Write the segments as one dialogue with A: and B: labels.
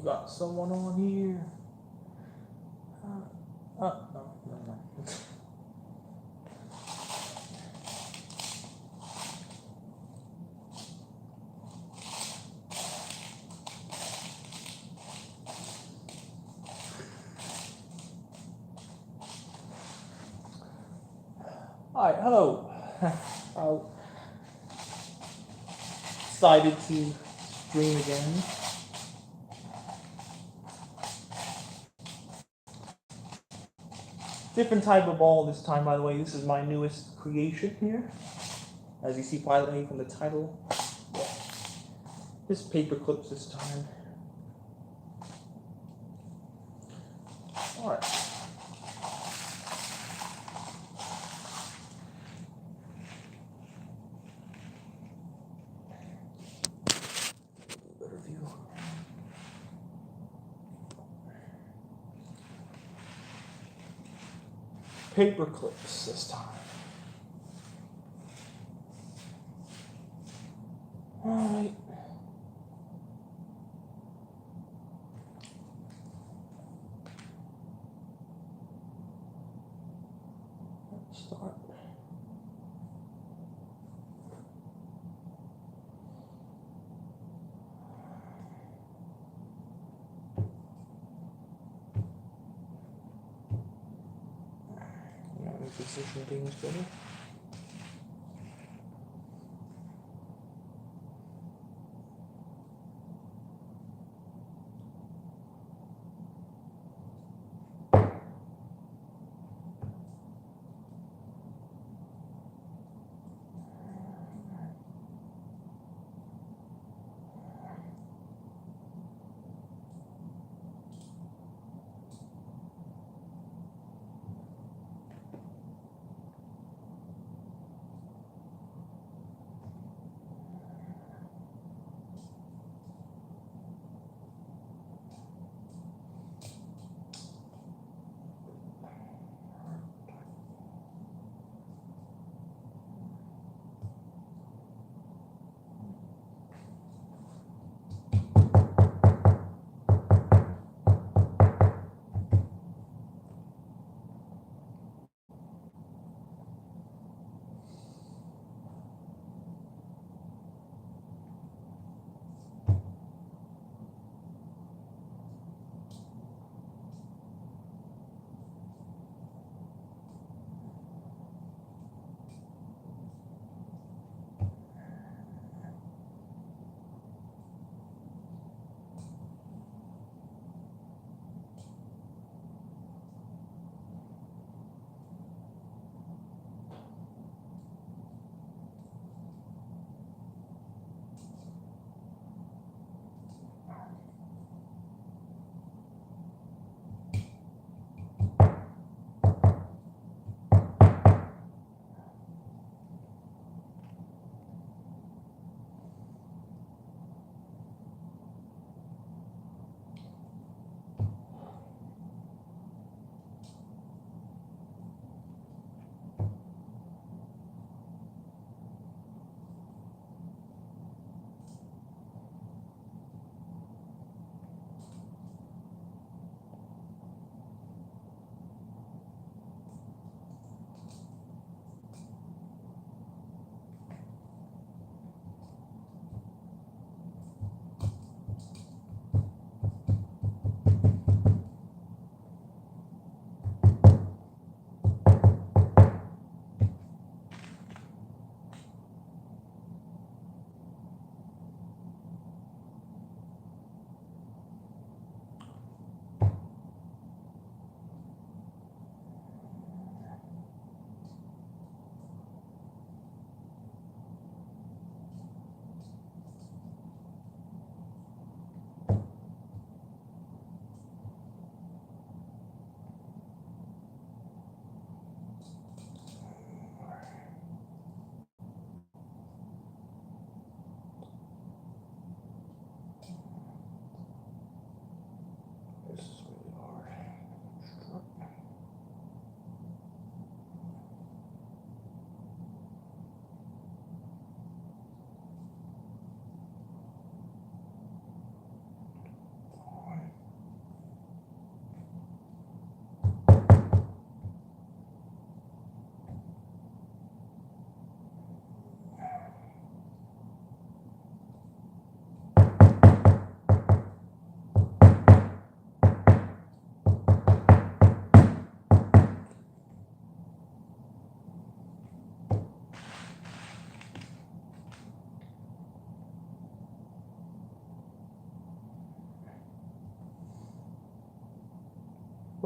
A: got someone on here. No, never mind. Hi, hello. I decided to stream again. Different type of ball this time, by the way. This is my newest creation here. As you see finally from the title. Yeah. Just paper clips this time. Alright. Better view. Paper clips this time. Alright. Let's start. Position things better.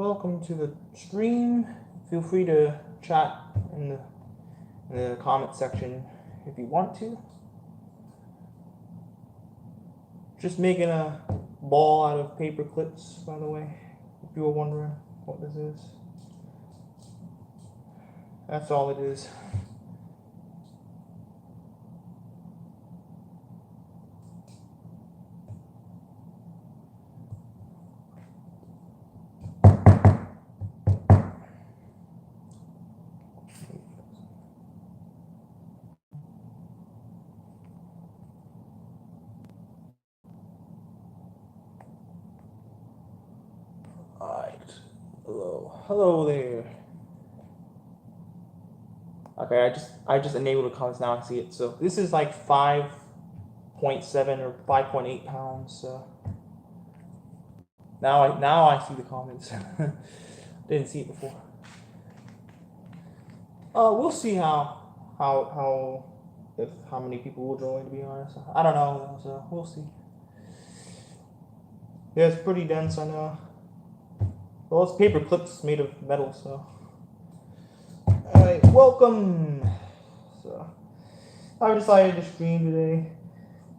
A: welcome to the stream. Feel free to chat in the comment section if you want to. Just making a ball out of paper clips, by the way, if you were wondering what this is. That's all it is. Alright. Hello there. Okay, I just enabled the comments, now I see it. So this is like 5.7 or 5.8 pounds. So now I see the comments. Didn't see it before. We'll see how many people will join, to be honest. I don't know, so we'll see. Yeah, it's pretty dense, I know. Well, it's paper clips made of metal, so. Alright, welcome! So, I decided to stream today.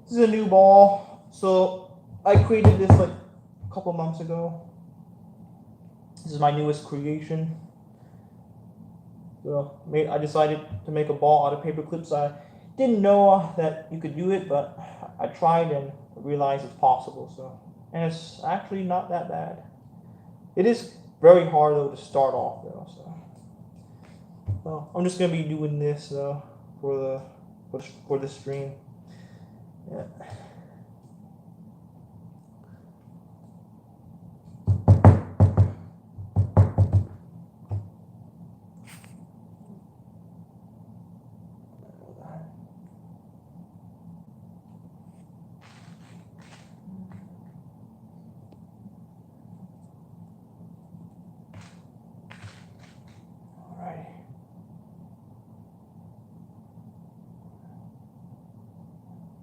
A: This is a new ball. So, I created this like a couple months ago. This is my newest creation. So, I decided to make a ball out of paper clips. I didn't know that you could do it, but I tried and realized it's possible. So, and it's actually not that bad. It is very hard though to start off though. So, I'm just gonna be doing this though for the stream. Yeah.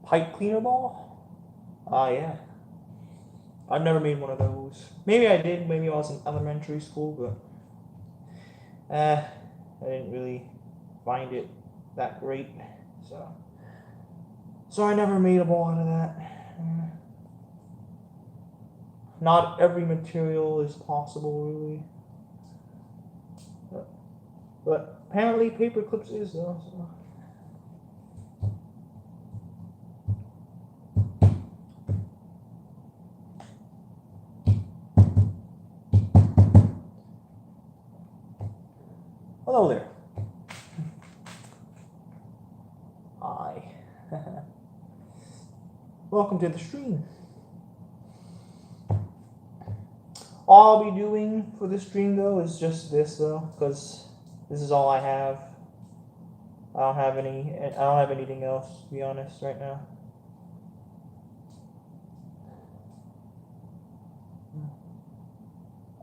A: Pipe cleaner ball? Yeah. I've never made one of those. Maybe I did, maybe I was in elementary school, but I didn't really find it that great. So I never made a ball out of that. Not every material is possible, really. But apparently paper clips is though. So. Hello there. Hi. Welcome to the stream. All I'll be doing for this stream though is just this though, because this is all I have. I don't have anything else, to be honest, right now.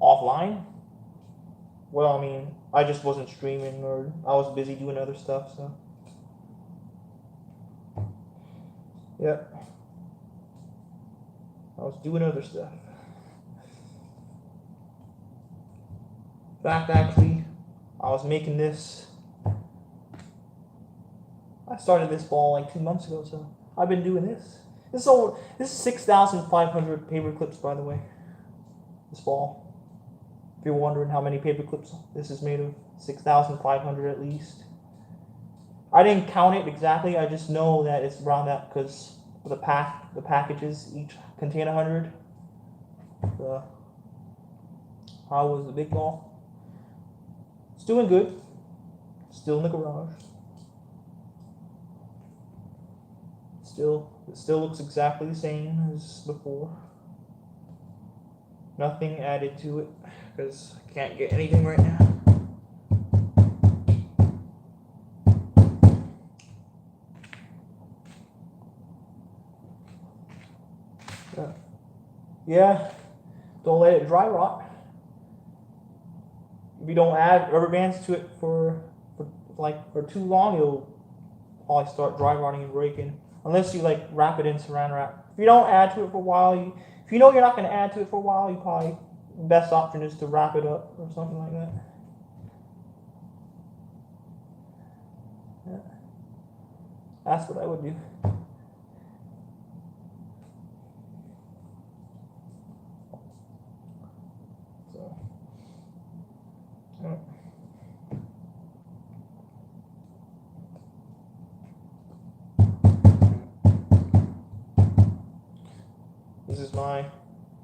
A: Offline? Well, I mean, I just wasn't streaming, or I was busy doing other stuff, so. Yep. I was doing other stuff. In fact, actually, I was making this. I started this ball like 2 months ago, so I've been doing this. This is 6,500 paper clips, by the way. This ball. If you're wondering how many paper clips this is made of, 6,500 at least. I didn't count it exactly. I just know that it's around that because the packages each contain 100. How was the big ball? It's doing good. Still in the garage. It still looks exactly the same as before. Nothing added to it because I can't get anything right now. Yeah, don't let it dry rot. If you don't add rubber bands to it for too long, it'll probably start dry rotting and breaking. Unless you like wrap it in saran wrap. If you don't add to it for a while, if you know you're not going to add to it for a while, you probably best option is to wrap it up or something like that. Yeah. That's what I would do. So, yeah.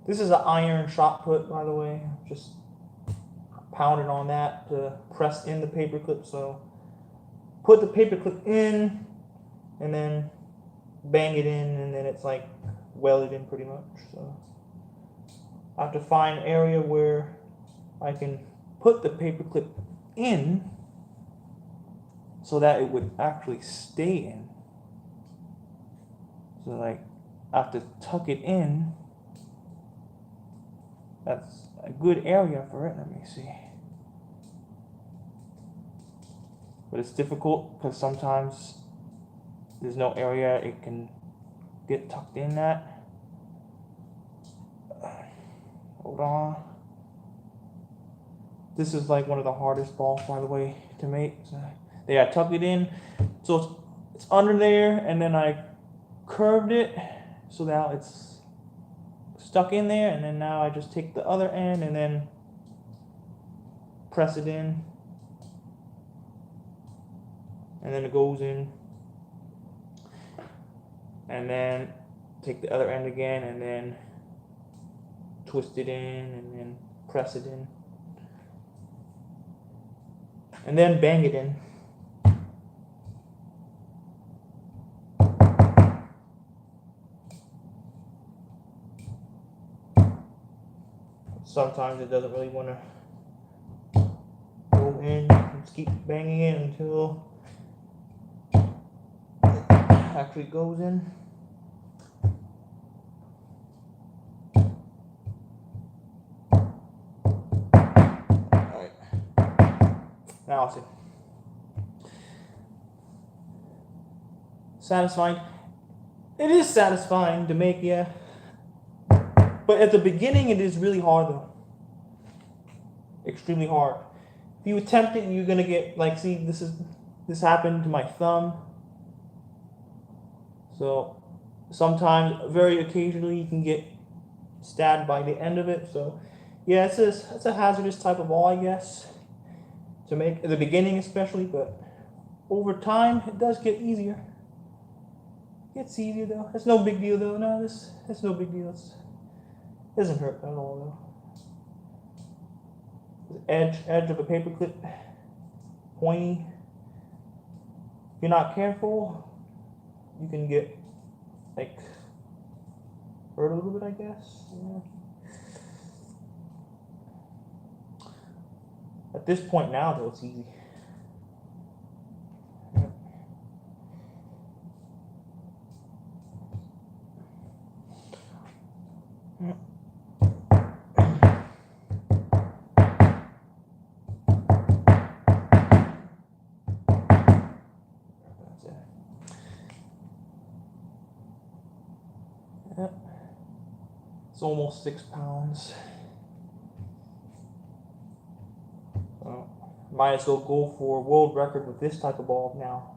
A: This is an iron shot put, by the way. Just pounded on that to press in the paper clip. So put the paper clip in and then bang it in, and then it's like welded in pretty much. So I have to find an area where I can put the paper clip in so that it would actually stay in. So like I have to tuck it in. That's a good area for it. Let me see. But it's difficult because sometimes there's no area it can get tucked in at. Hold on. This is like one of the hardest balls, by the way, to make. So, yeah, I tucked it in. So it's under there, and then I curved it so now it's stuck in there, and then now I just take the other end and then press it in, and then it goes in, and then take the other end again and then twist it in and then press it in, and then bang it in. Sometimes it doesn't really want to go in. Just keep banging it until it actually goes in. Alright. Now I'll see. Satisfying. It is satisfying to make, yeah. But at the beginning, it is really hard, though. Extremely hard. If you attempt it, you're gonna get like, see, this happened to my thumb. So sometimes, very occasionally, you can get stabbed by the end of it. So yeah, it's a hazardous type of ball, I guess, to make at the beginning, especially. But over time, it does get easier. It gets easier though. It's no big deal though. No, it's no big deal. It doesn't hurt at all though. The edge of a paper clip, pointy. If you're not careful, you can get like hurt a little bit, I guess. Yeah. At this point now though, it's easy. Yeah. Yep. It's almost 6 pounds. So, might as well go for a world record with this type of ball now.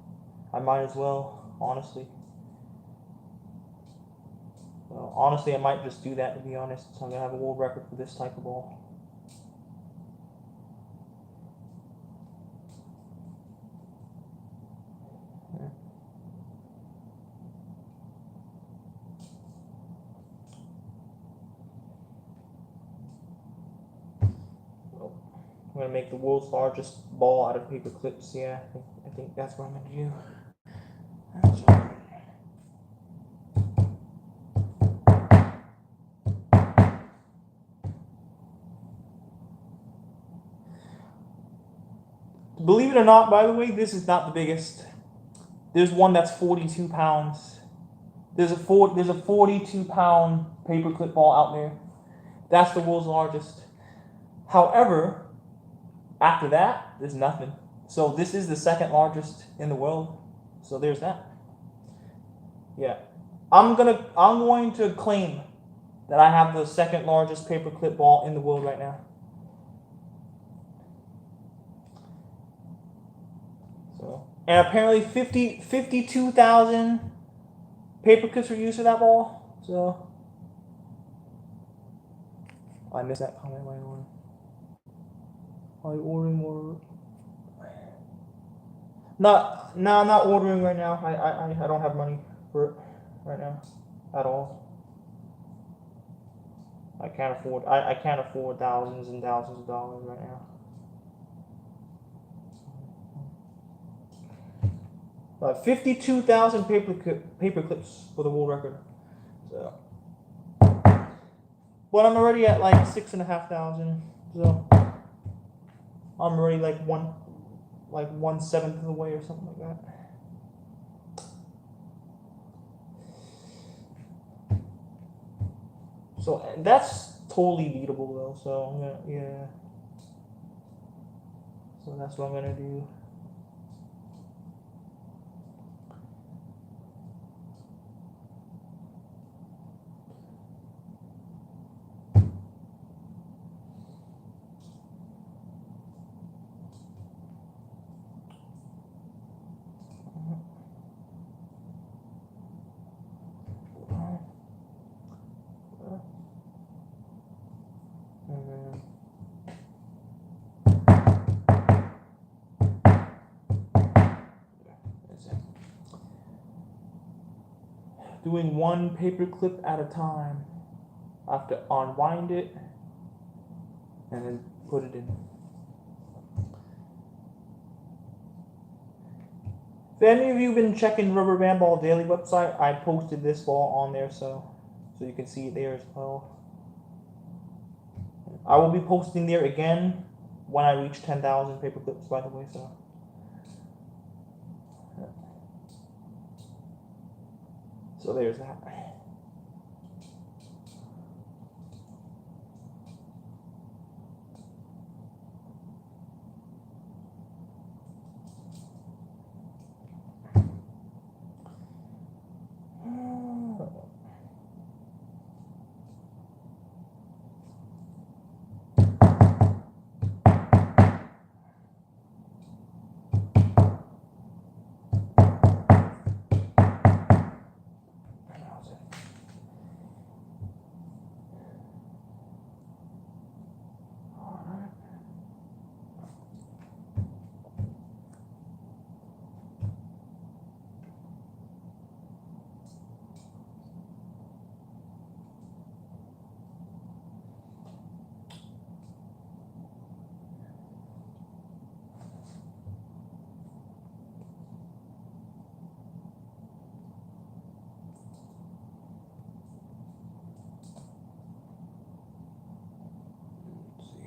A: I might as well, honestly. Well, honestly, I might just do that, to be honest. So I'm going to have a world record for this type of ball. I'm going to make the world's largest ball out of paper clips. Yeah, I think that's what I'm going to do. Believe it or not, by the way, this is not the biggest. There's one that's 42 pounds. There's a 42-pound paperclip ball out there. That's the world's largest. However, after that, there's nothing. So this is the second largest in the world. So there's that. Yeah. I'm going to claim that I have the second largest paperclip ball in the world right now. So, and apparently 52,000 paperclips were used for that ball. So, I missed that comment. Are you ordering more? No, I'm not ordering right now. I don't have money for it right now at all. I can't afford thousands and thousands of dollars right now. 52,000 paper clips for the world record. So, but I'm already at like 6,500. So I'm already like 1/7 of the way or something like that. So that's totally beatable though. So I'm gonna, yeah. So that's what I'm gonna do. Doing one paper clip at a time. I have to unwind it and then put it in. If any of you have been checking Rubber Band Ball Daily website, I posted this ball on there, so you can see it there as well. I will be posting there again when I reach 10,000 paper clips, by the way. So there's that.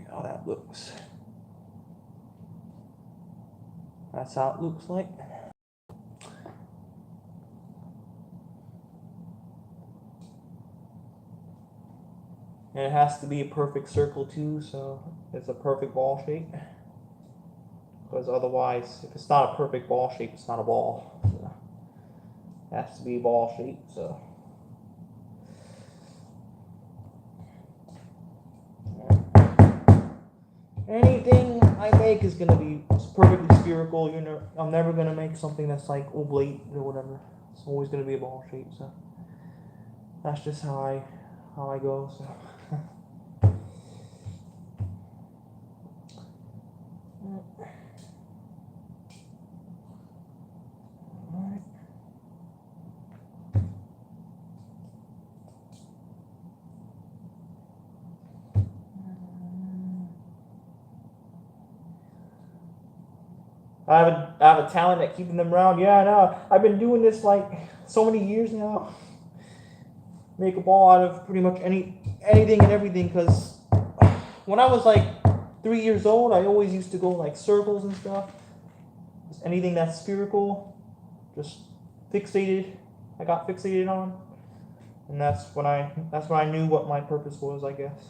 A: How that looks. That's how it looks like. And it has to be a perfect circle too, so it's a perfect ball shape. Because otherwise, if it's not a perfect ball shape, it's not a ball. So it has to be a ball shape, so. Anything I make is gonna be perfectly spherical. I'm never gonna make something that's like oblate or whatever. It's always gonna be a ball shape. So that's just how I go. So. I have a talent at keeping them round. Yeah, I know. I've been doing this like so many years now. Make a ball out of pretty much anything and everything. Because when I was like 3 years old, I always used to go like circles and stuff. Just anything that's spherical, just fixated. I got fixated on, and that's when I knew what my purpose was, I guess.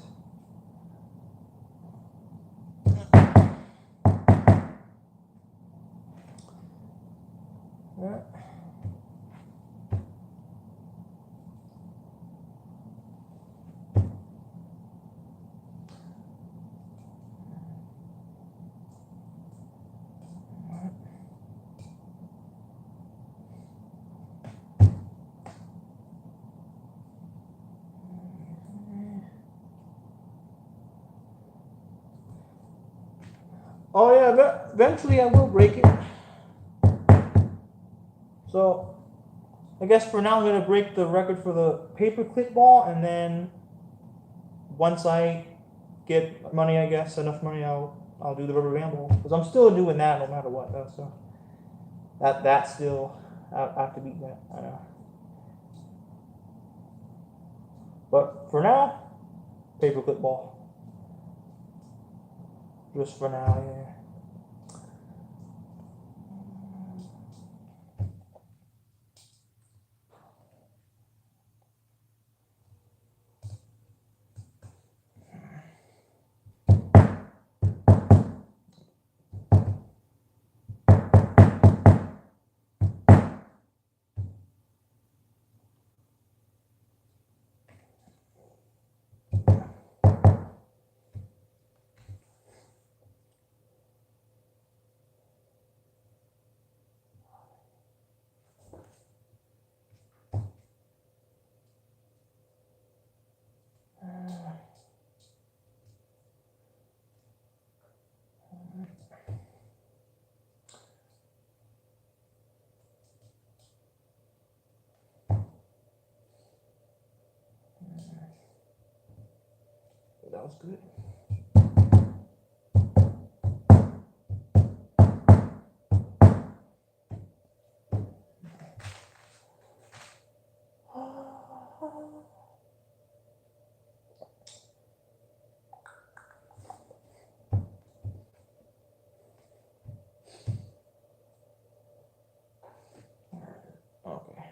A: Yeah. Oh yeah, eventually I will break it. So I guess for now I'm gonna break the record for the paperclip ball, and then once I get money, I guess enough money, I'll do the rubber band ball, because I'm still doing that no matter what. Though, so that still I have to beat that. I know. But for now, paperclip ball. Just for now, yeah. That was good. Okay.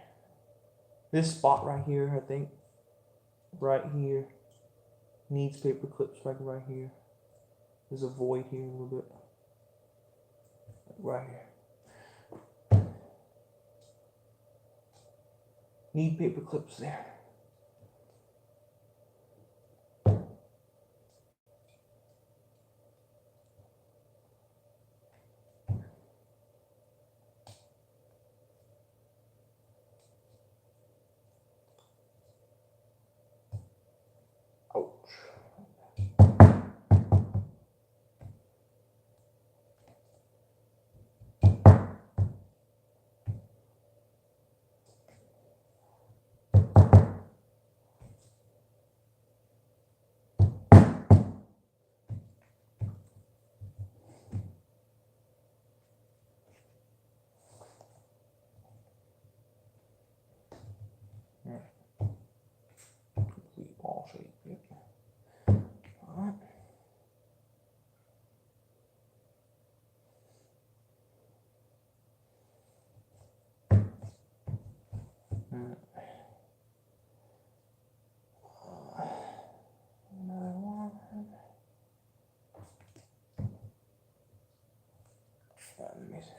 A: This spot right here, I think, right here, needs paper clips. Like right here. There's a void here a little bit. Right here. Need paper clips there. Ouch. Complete ball shape. Yep. Alright. Another one. Let me see.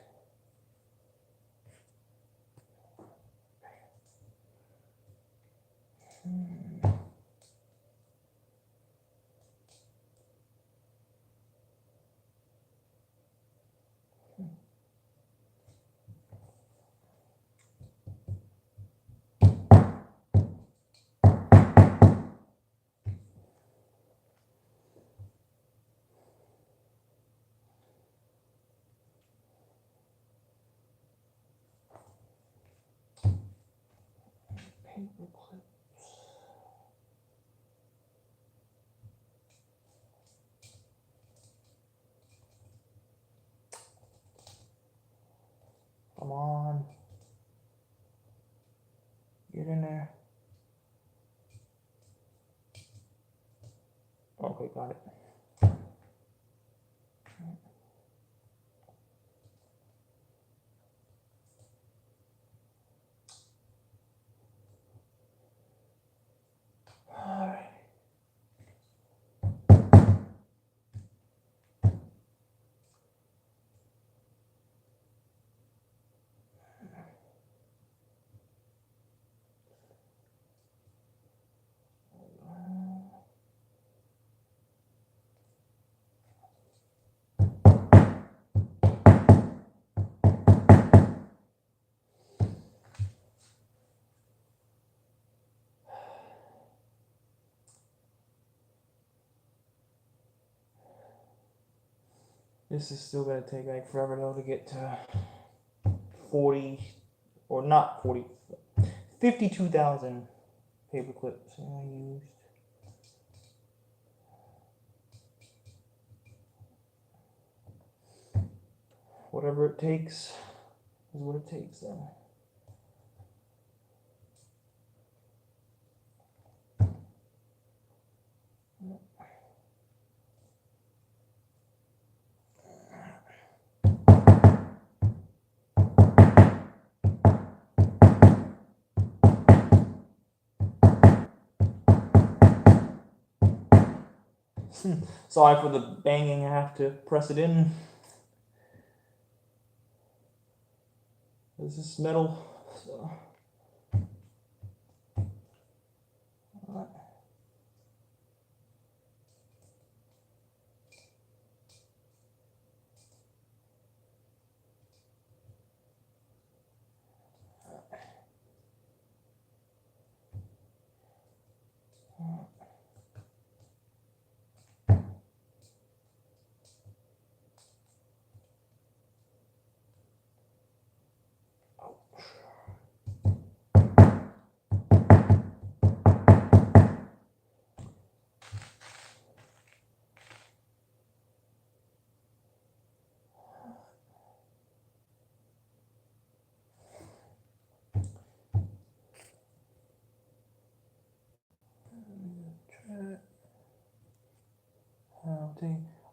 A: Paper clips. Come on. Get in there. Okay, got it. Alright. This is still gonna take like forever though to get to 40, or not 40, 52,000 paper clips I used. Whatever it takes is what it takes then. Sorry for the banging, I have to press it in. This is metal, so.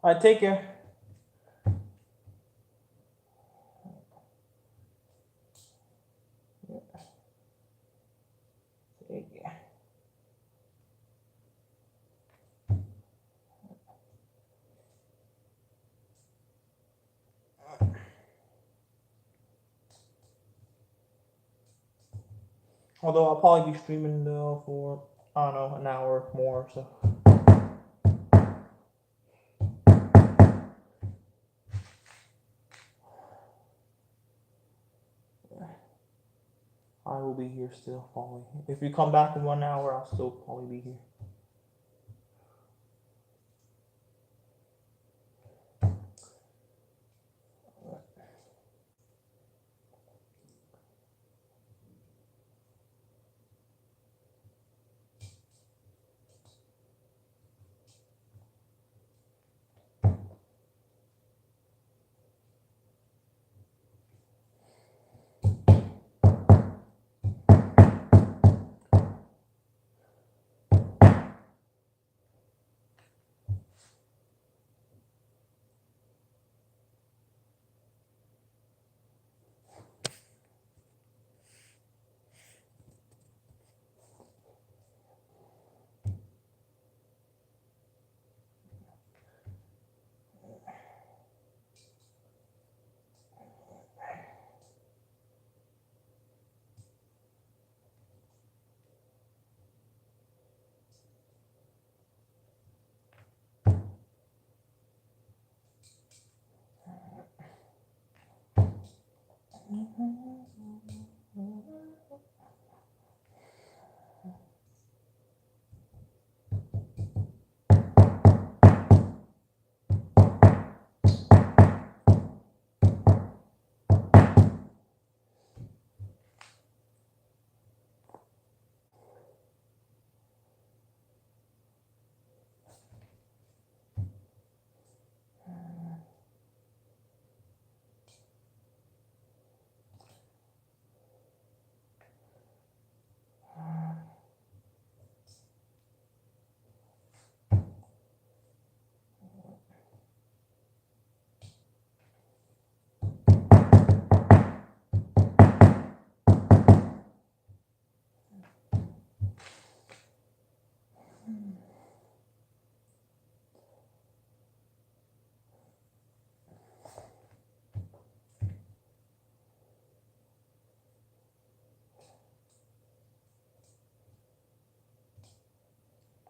A: Alright, take care. Take care. Although I'll probably be streaming for, I don't know, an hour more, so. I will be here still, probably. If you come back in 1 hour, I'll still probably be here.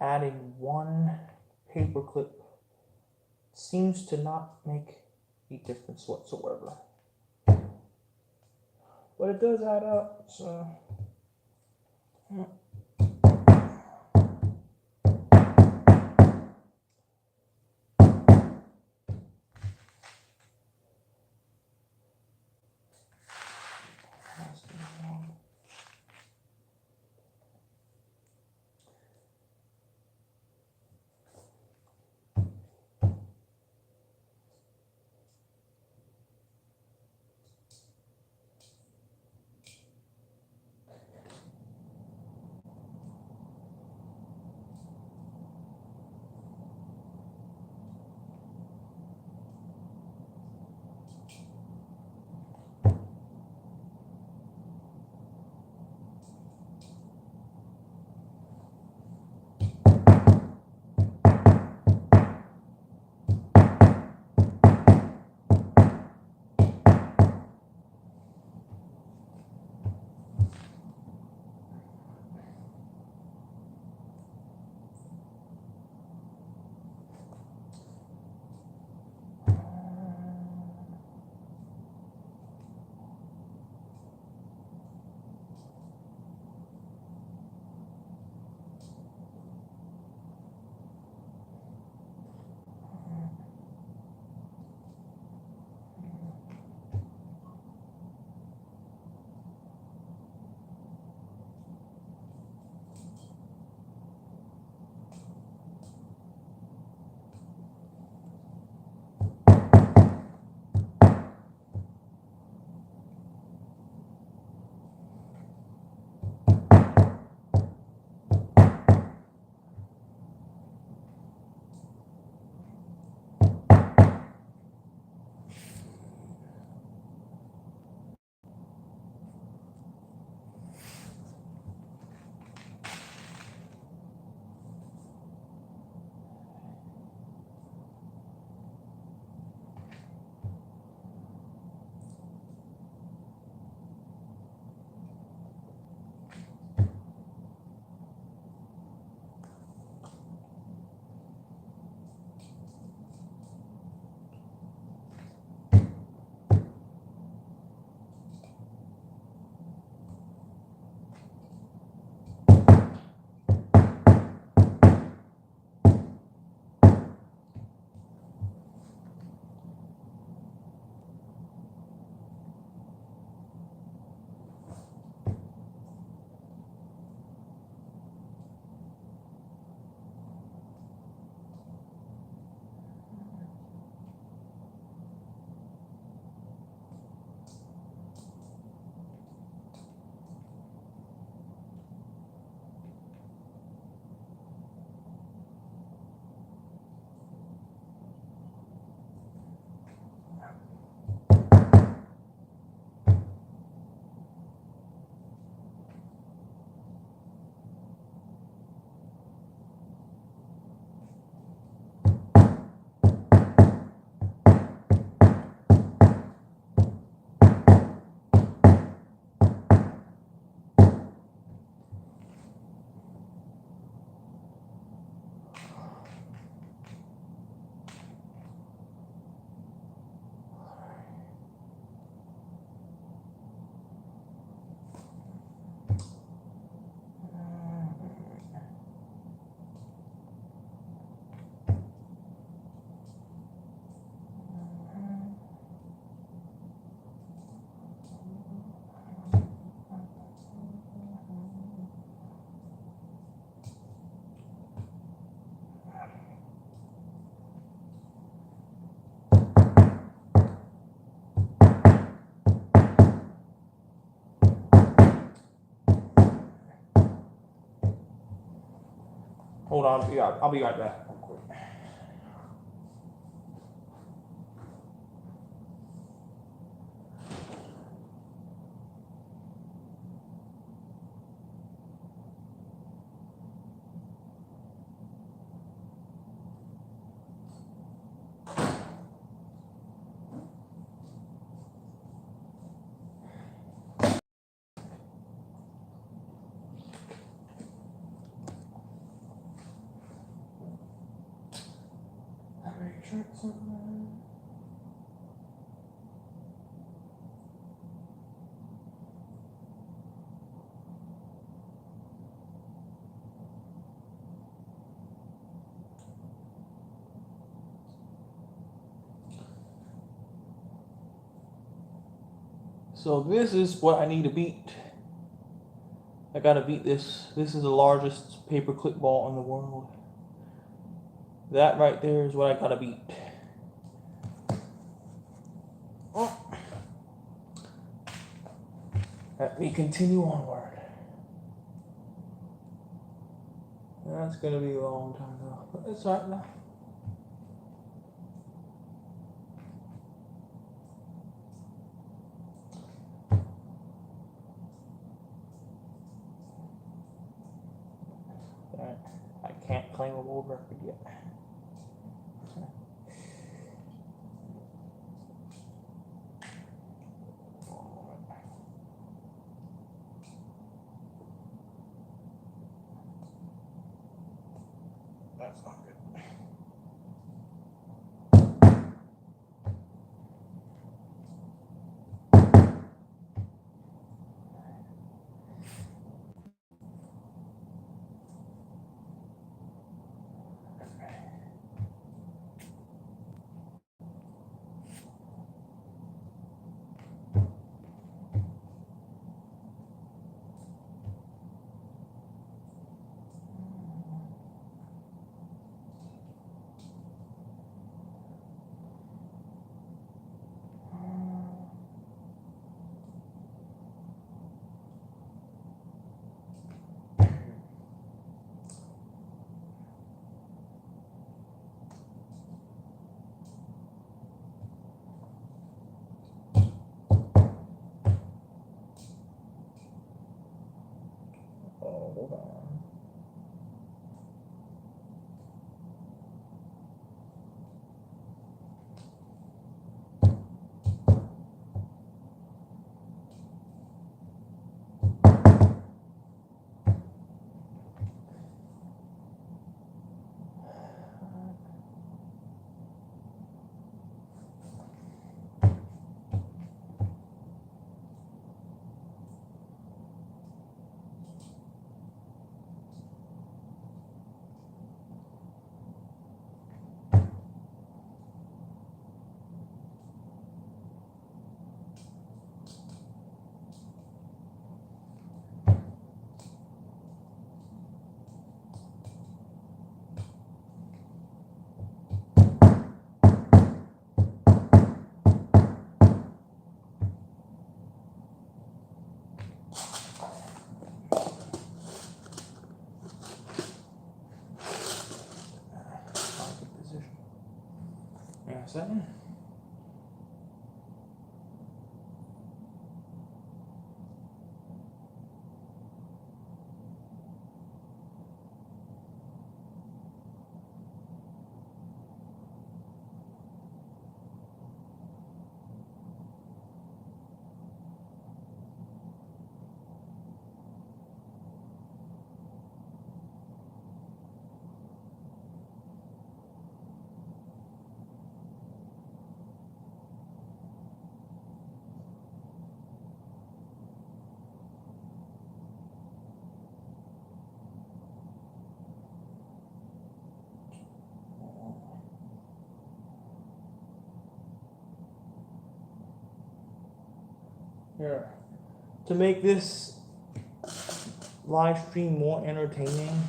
A: Adding one paperclip seems to not make a difference whatsoever. But it does add up, so. Hold on, I'll be right back. So this is what I need to beat. I gotta beat this. This is the largest paperclip ball in the world. That right there is what I gotta beat. Oh. Let me continue onward. That's gonna be a long time though. But it's alright now. Alright. I can't claim a world record yet. That's not good. Oh, hold on. Position. Yeah, second. Here. To make this live stream more entertaining,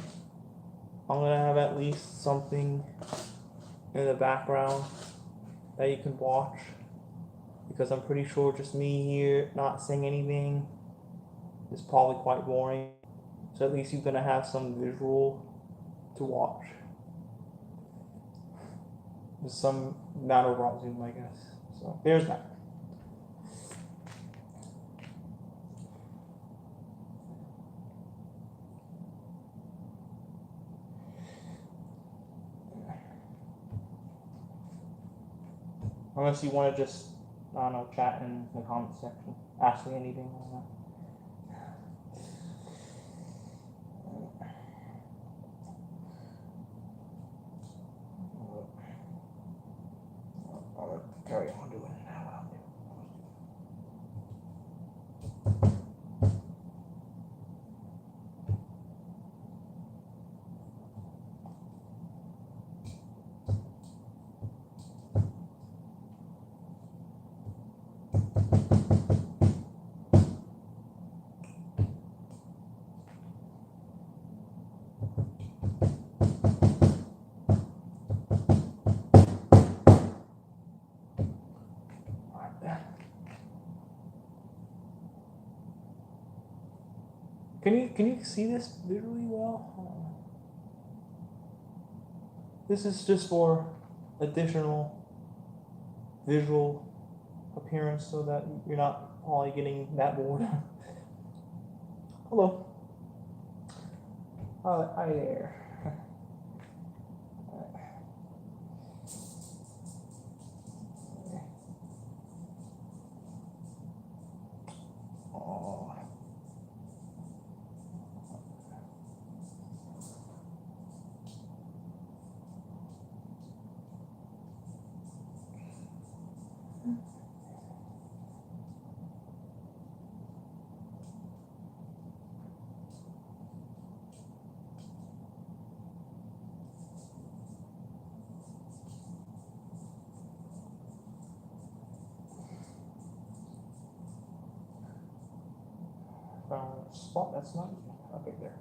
A: I'm gonna have at least something in the background that you can watch, because I'm pretty sure just me here not saying anything is probably quite boring. So at least you're gonna have some visual to watch. There's some not over on Zoom, I guess. So there's that. Unless you want to just, I don't know, chat in the comment section. Ask me anything. I don't know. I'll carry on doing it now. What I'm doing. Can you see this visually well? This is just for additional visual appearance so that you're not probably getting that bored. Hello. Hi there. Oh. Found a spot that's not okay there.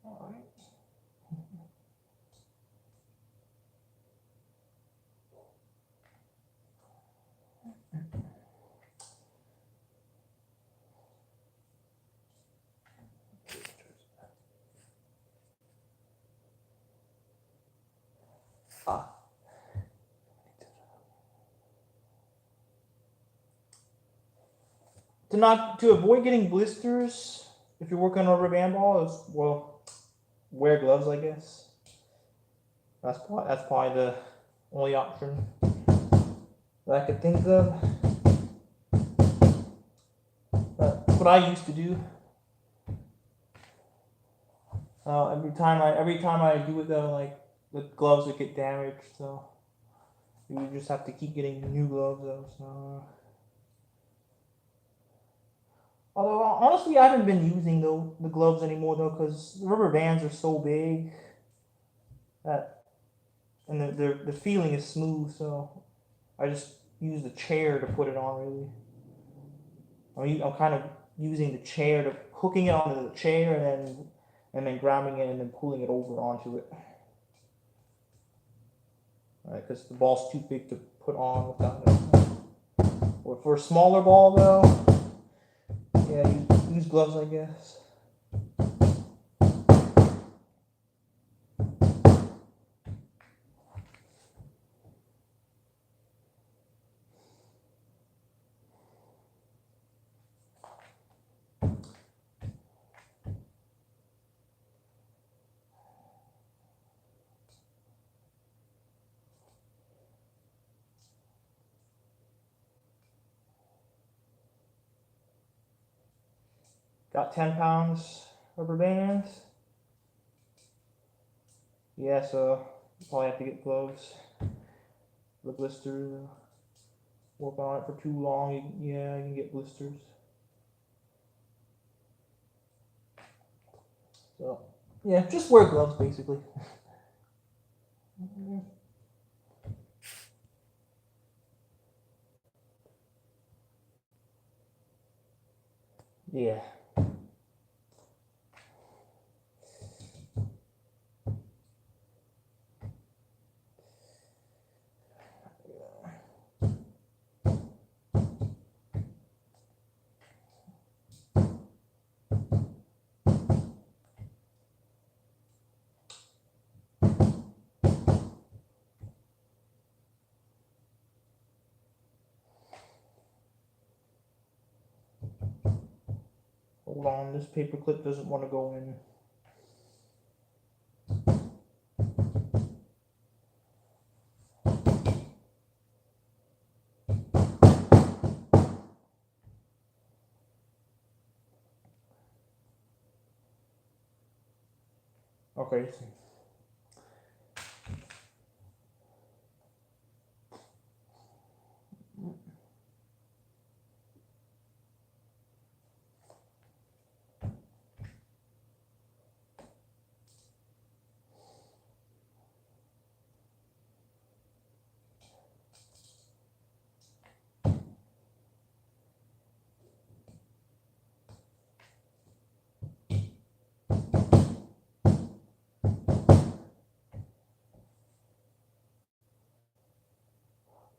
A: All right. Ah. to avoid getting blisters if you're working on a rubber band ball is, well, wear gloves, I guess. That's probably the only option that I could think of. That's what I used to do. Every time I do it though, like the gloves would get damaged, so you just have to keep getting new gloves though. So, although honestly, I haven't been using the gloves anymore though, because the rubber bands are so big that, and the feeling is smooth, so I just use the chair to put it on. Really, I'm kind of using the chair to hooking it onto the chair and then grabbing it and then pulling it over onto it. Because the ball's too big to put on without it. Or for a smaller ball though, yeah, you use gloves, I guess. Got 10 pounds rubber bands. Yeah, so you probably have to get gloves. The blisters. Work on it for too long, you can get blisters. So, yeah, just wear gloves basically. Yeah. Hold on, this paper clip doesn't want to go in. Okay.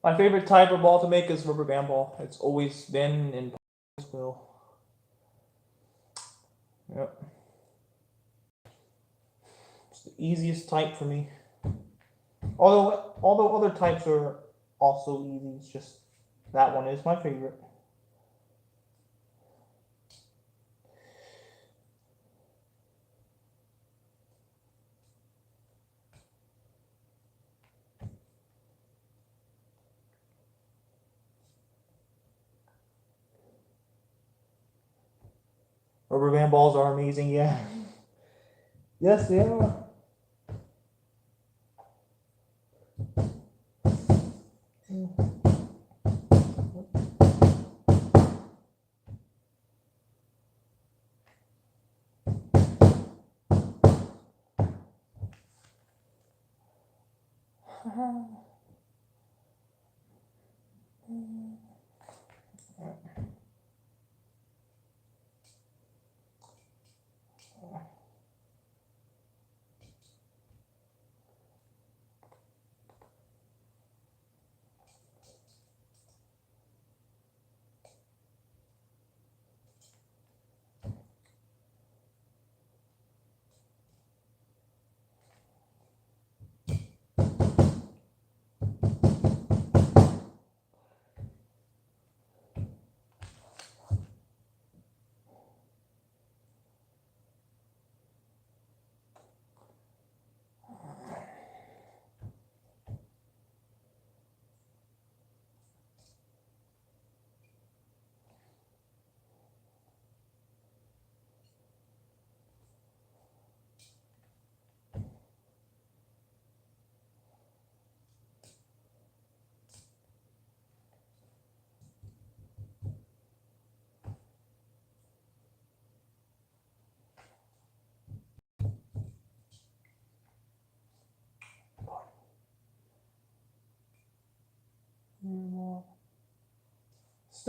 A: My favorite type of ball to make is rubber band ball. It's always been and will. Yep. It's the easiest type for me. Although other types are also easy, it's just that one is my favorite. Rubber band balls are amazing, yeah. Yes, they are.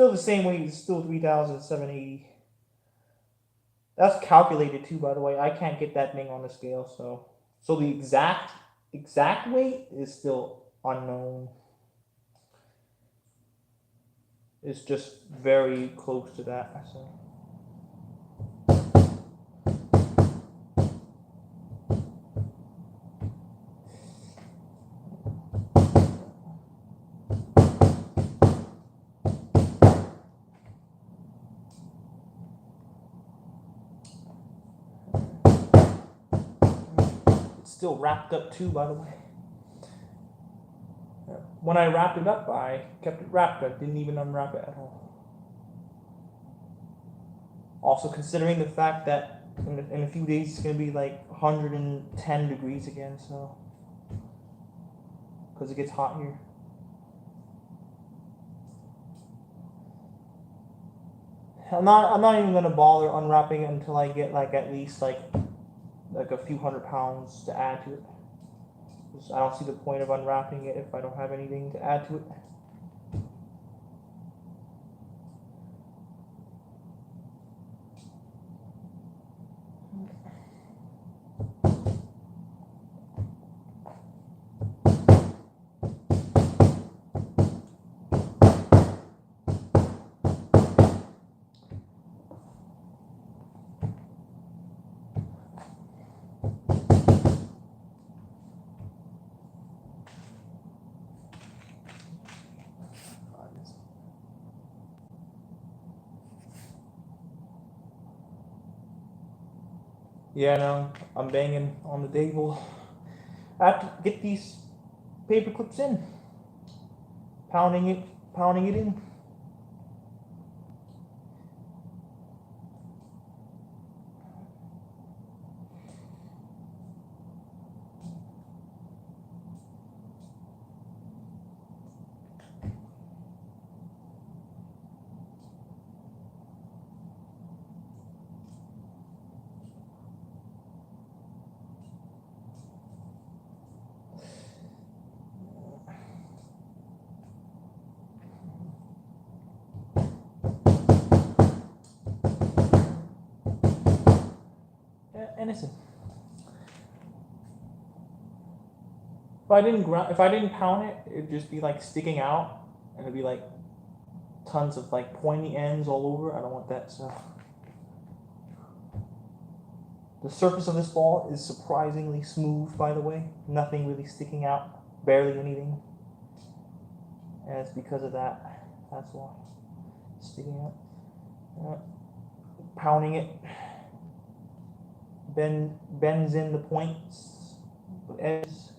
A: Still the same weight. It's still 3,780. That's calculated too, by the way. I can't get that thing on the scale, so the exact weight is still unknown. It's just very close to that. So. Still wrapped up too, by the way. When I wrapped it up, I kept it wrapped. I didn't even unwrap it at all. Also, considering the fact that in a few days it's going to be like 110 degrees again, so because it gets hot here. I'm not even going to bother unwrapping it until I get like at least like a few 100 pounds to add to it. I don't see the point of unwrapping it if I don't have anything to add to it. Yeah, no, I'm banging on the table. I have to get these paper clips in. Pounding it in. Innocent. If I didn't pound it, it'd just be like sticking out, and it'd be like tons of like pointy ends all over. I don't want that stuff. The surface of this ball is surprisingly smooth, by the way. Nothing really sticking out, barely anything. And it's because of that. That's why it's sticking out. Pounding it. Bends in the points, the edges.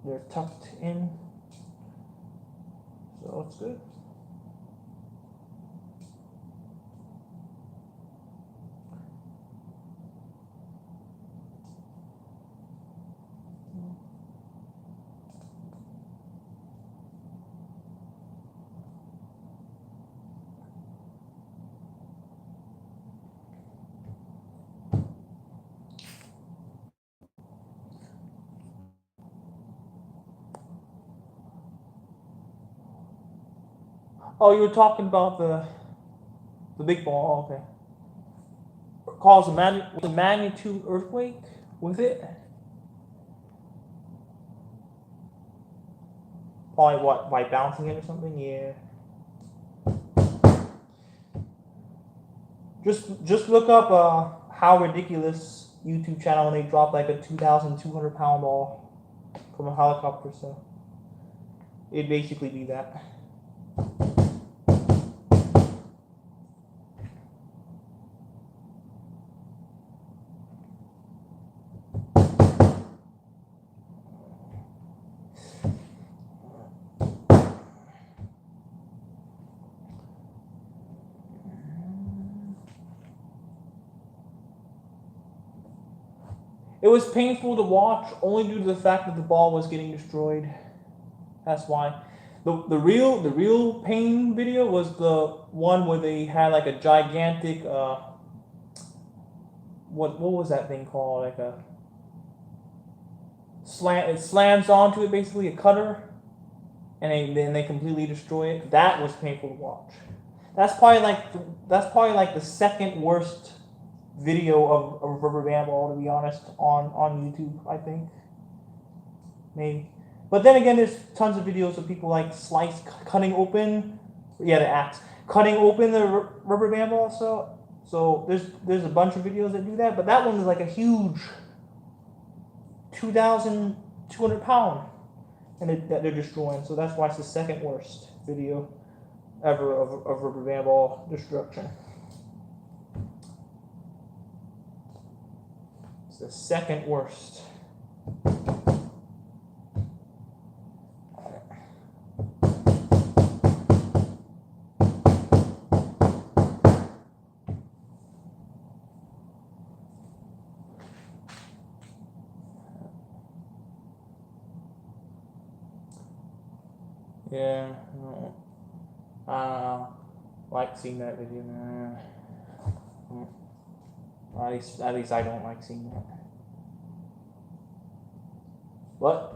A: They're tucked in, so it's good. Oh, you were talking about the big ball. Okay. Caused a magnitude earthquake with it. Probably what, by bouncing it or something? Yeah. Just look up How Ridiculous YouTube channel when they drop like a 2,200 pound ball from a helicopter. So it'd basically be that. It was painful to watch only due to the fact that the ball was getting destroyed. That's why. The real pain video was the one where they had like a gigantic what was that thing called? Like a it slams onto it, basically a cutter, and then they completely destroy it. That was painful to watch. That's probably like the second worst video of Rubber Band Ball, to be honest, on YouTube. I think maybe, but then again, there's tons of videos of people like cutting open, the axe, cutting open the Rubber Band Ball. So there's a bunch of videos that do that, but that one is like a huge 2,200 pound, and that they're destroying. So that's why it's the second worst video ever of Rubber Band Ball destruction. It's the second worst. Yeah, like seeing that video. Nah. At least I don't like seeing that. But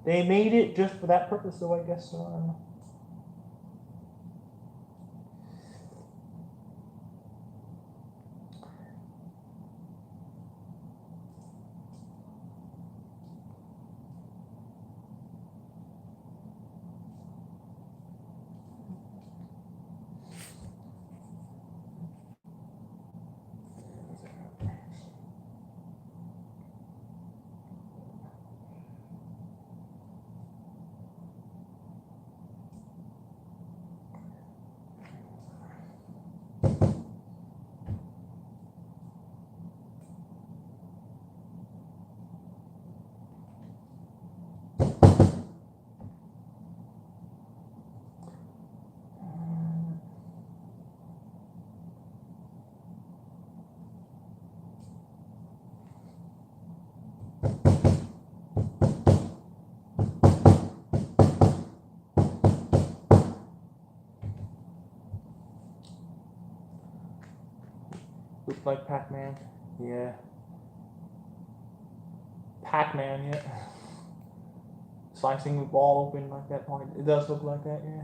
A: they made it just for that purpose, though. I guess so. I don't know. Looks like Pac-Man. Yeah. Pac-Man, yeah. Slicing the ball open like that point. It does look like that, yeah.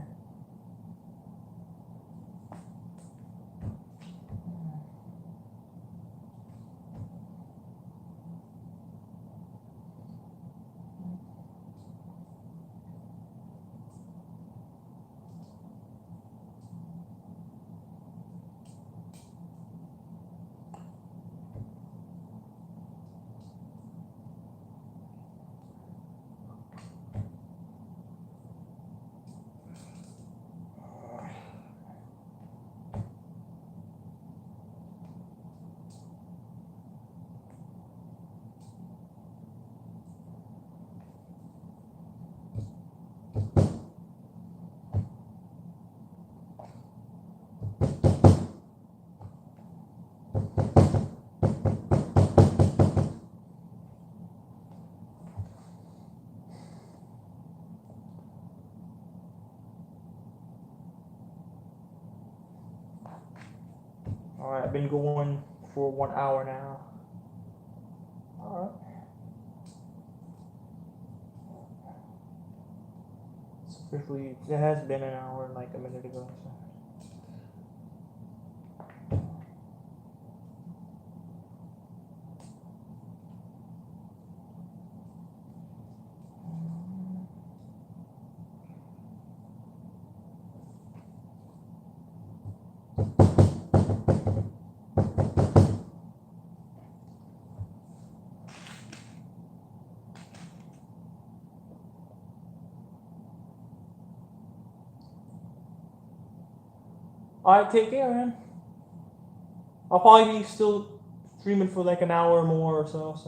A: Alright, I've been going for 1 hour now. Alright. It's officially, it has been an hour like a minute ago. So. Alright, take care, man. I'll probably be still streaming for like an hour or more or so.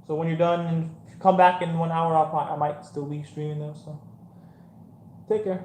A: So when you're done and come back in 1 hour, I might still be streaming though. So take care.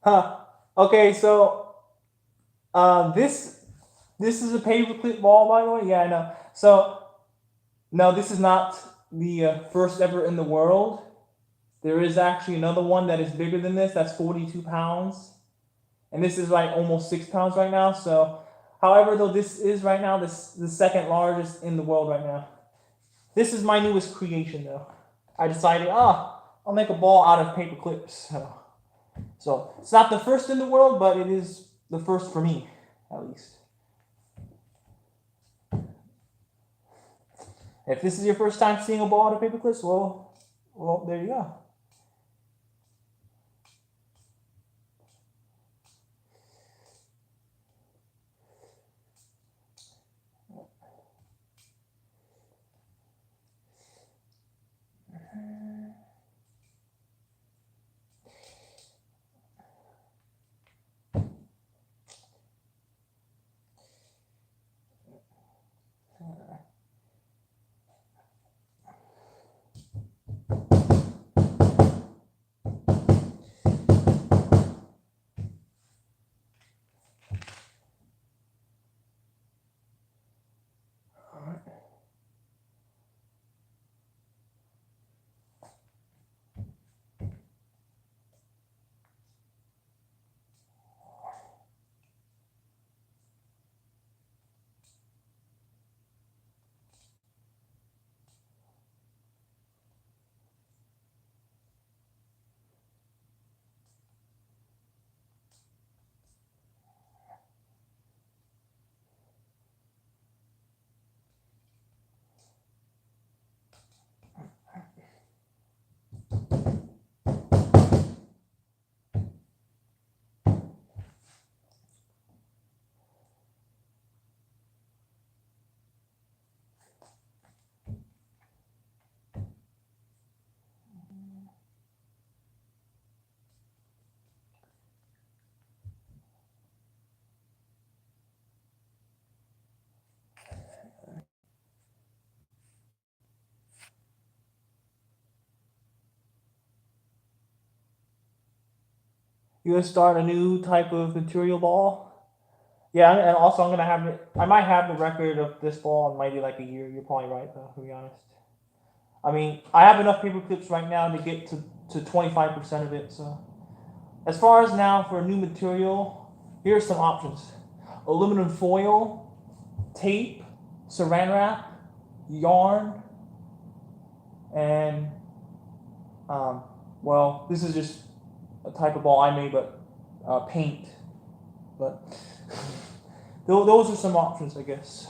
A: Huh. Okay, so this is a paperclip ball, by the way. Yeah, I know. So no, this is not the first ever in the world. There is actually another one that is bigger than this. That's 42 pounds, and this is like almost 6 pounds right now. So, however, though, this is right now the second largest in the world right now. This is my newest creation, though. I decided, I'll make a ball out of paper clips. So it's not the first in the world, but it is the first for me, at least. If this is your first time seeing a ball out of paper clips, well, there you go. You gonna start a new type of material ball? Yeah, and also I'm gonna have it. I might have the record of this ball in maybe like a year. You're probably right, though. To be honest, I mean, I have enough paper clips right now to get to 25% of it. So, as far as now for a new material, here's some options: aluminum foil, tape, saran wrap, yarn, and well, this is just a type of ball I made, but paint. But those are some options, I guess.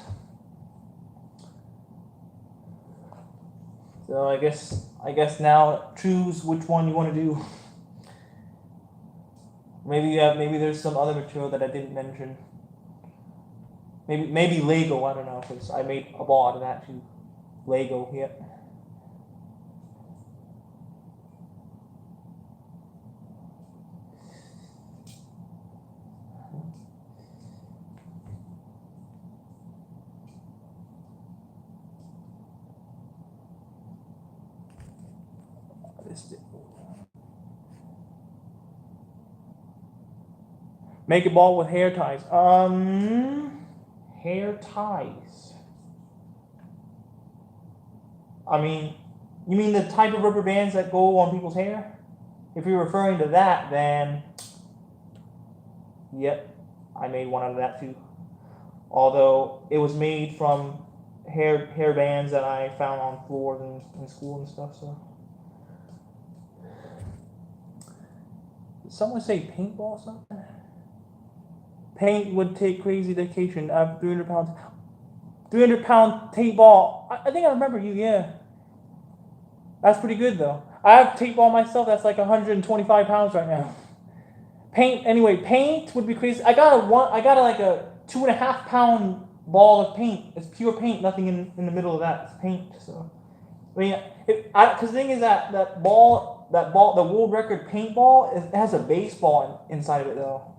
A: So I guess now choose which one you want to do. Maybe there's some other material that I didn't mention. Maybe Lego. I don't know, because I made a ball out of that too. Lego, yeah. Make a ball with hair ties. Hair ties. I mean, you mean the type of rubber bands that go on people's hair? If you're referring to that, then yep, I made one out of that too. Although it was made from hair bands that I found on floors in school and stuff. So, did someone say paintball something? Paint would take crazy dedication. I have 300 pounds. 300-pound tape ball. I think I remember you. Yeah, that's pretty good though. I have tape ball myself. That's like 125 pounds right now. Paint anyway. Paint would be crazy. I got like a 2.5-pound ball of paint. It's pure paint. Nothing in the middle of that. It's paint. So I mean, because the thing is that ball, the world record paintball, it has a baseball inside of it though.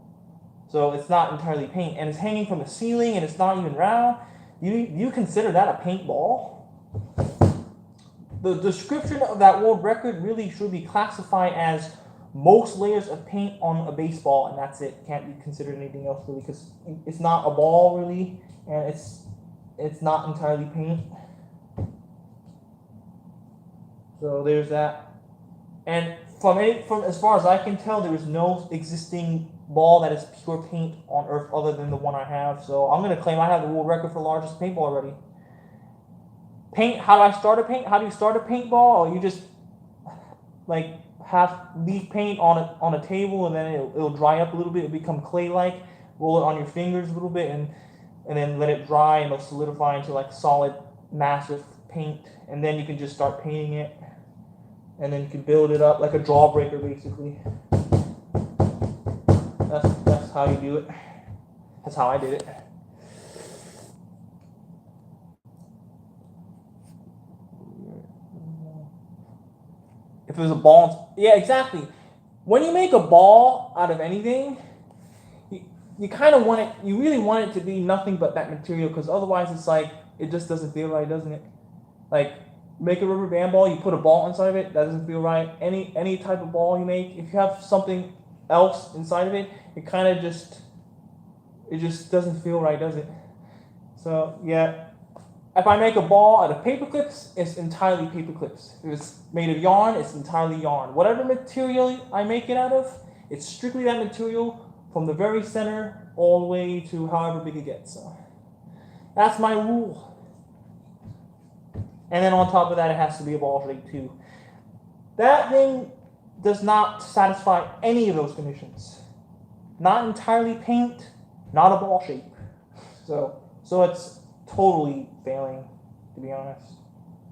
A: So it's not entirely paint, and it's hanging from the ceiling, and it's not even round. You consider that a paintball? The description of that world record really should be classified as most layers of paint on a baseball, and that's it. Can't be considered anything else really, because it's not a ball really, and it's not entirely paint. So there's that. And from as far as I can tell, there is no existing ball that is pure paint on Earth other than the one I have. So I'm gonna claim I have the world record for largest paintball already. Paint. How do I start a paint? How do you start a paintball? Or you just like leave paint on a table, and then it'll dry up a little bit. It'll become clay-like. Roll it on your fingers a little bit, and then let it dry, and it'll solidify into like solid, massive paint. And then you can just start painting it, and then you can build it up like a jawbreaker, basically. That's how you do it. That's how I did it. If it was a ball, yeah, exactly. When you make a ball out of anything, you kind of want it. You really want it to be nothing but that material, because otherwise, it's like it just doesn't feel right, doesn't it? Like make a rubber band ball, you put a ball inside of it, that doesn't feel right. Any type of ball you make, if you have something else inside of it, it kind of just doesn't feel right, does it? So yeah, if I make a ball out of paper clips, it's entirely paper clips. If it's made of yarn, it's entirely yarn. Whatever material I make it out of, it's strictly that material from the very center all the way to however big it gets. So that's my rule. And then on top of that, it has to be a ball shape too. That thing does not satisfy any of those conditions. Not entirely paint, not a ball shape. So it's totally failing, to be honest.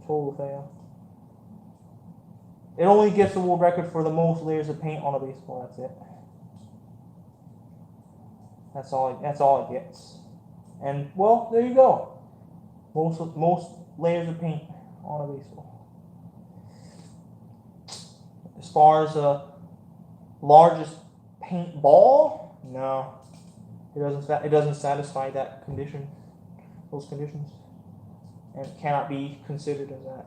A: Total fail. It only gets the world record for the most layers of paint on a baseball. That's it. That's all it gets. And well, there you go. Most layers of paint on a baseball. As far as the largest paint ball, no, it doesn't satisfy that condition, those conditions, and cannot be considered as that.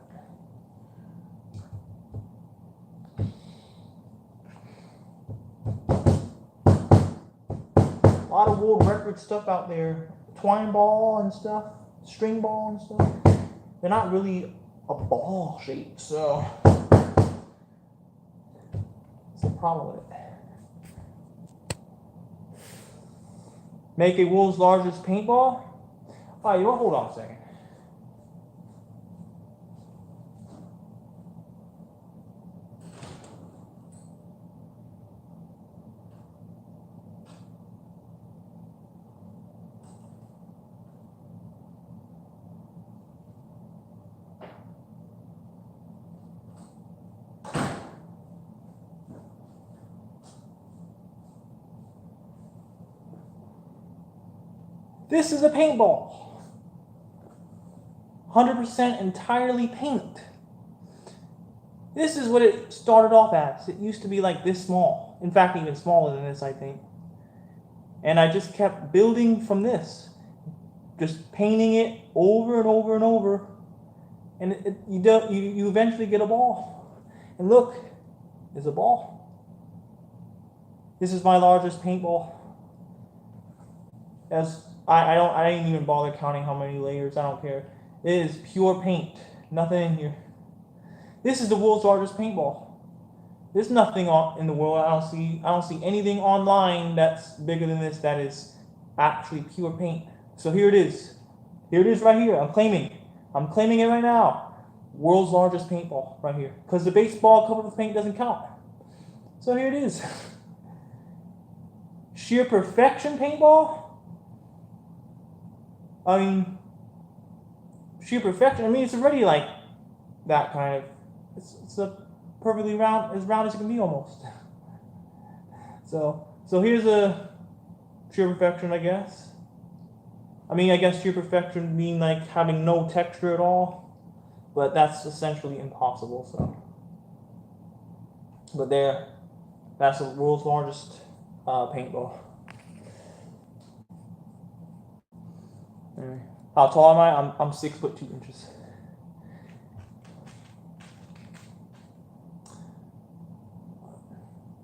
A: lot of world record stuff out there. Twine ball and stuff, string ball and stuff. They're not really a ball shape, so that's the problem with it. Make a world's largest paintball? Alright, you know, hold on a second. This is a paintball. 100% entirely paint. This is what it started off as. It used to be like this small. In fact, even smaller than this, I think. And I just kept building from this. Just painting it over and over and over. And you eventually get a ball. And look, there's a ball. This is my largest paintball. I didn't even bother counting how many layers. I don't care. It is pure paint. Nothing in here. This is the world's largest paintball. There's nothing in the world. I don't see anything online that's bigger than this that is actually pure paint. So here it is. Here it is right here. I'm claiming it right now. World's largest paintball right here. Because the baseball covered with paint doesn't count. So here it is. Sheer perfection paintball. I mean, sheer perfection. I mean, it's already like that kind of. It's a perfectly round as it can be almost. So here's a sheer perfection, I guess. I mean, I guess sheer perfection mean like having no texture at all, but that's essentially impossible. So, but that's the world's largest paintball. How tall am I? I'm 6'2".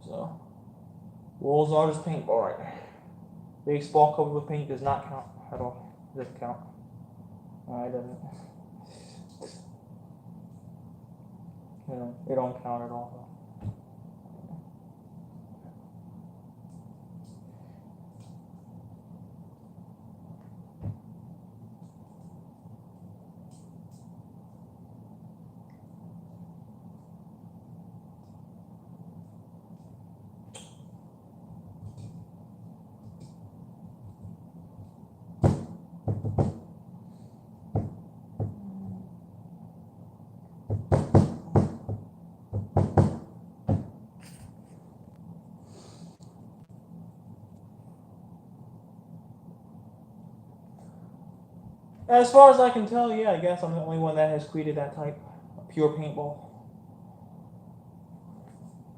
A: So, world's largest paintball right there. Baseball covered with paint does not count at all. It doesn't count. It doesn't. It don't count at all. As far as I can tell, yeah, I guess I'm the only one that has created that type of pure paintball.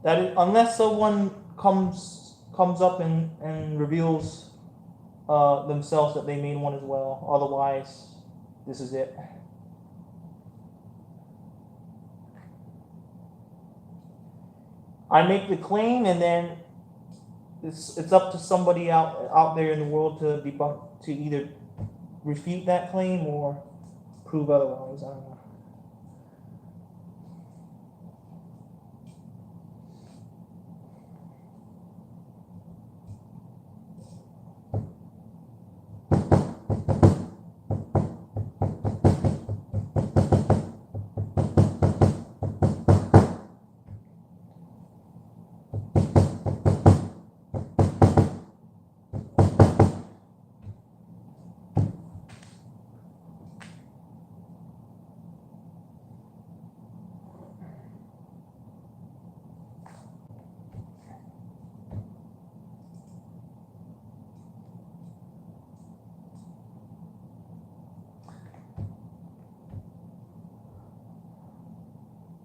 A: That is, unless someone comes up and reveals themselves that they made one as well. Otherwise, this is it. I make the claim, and then it's up to somebody out there in the world to debunk, to either refute that claim or prove otherwise. I don't know.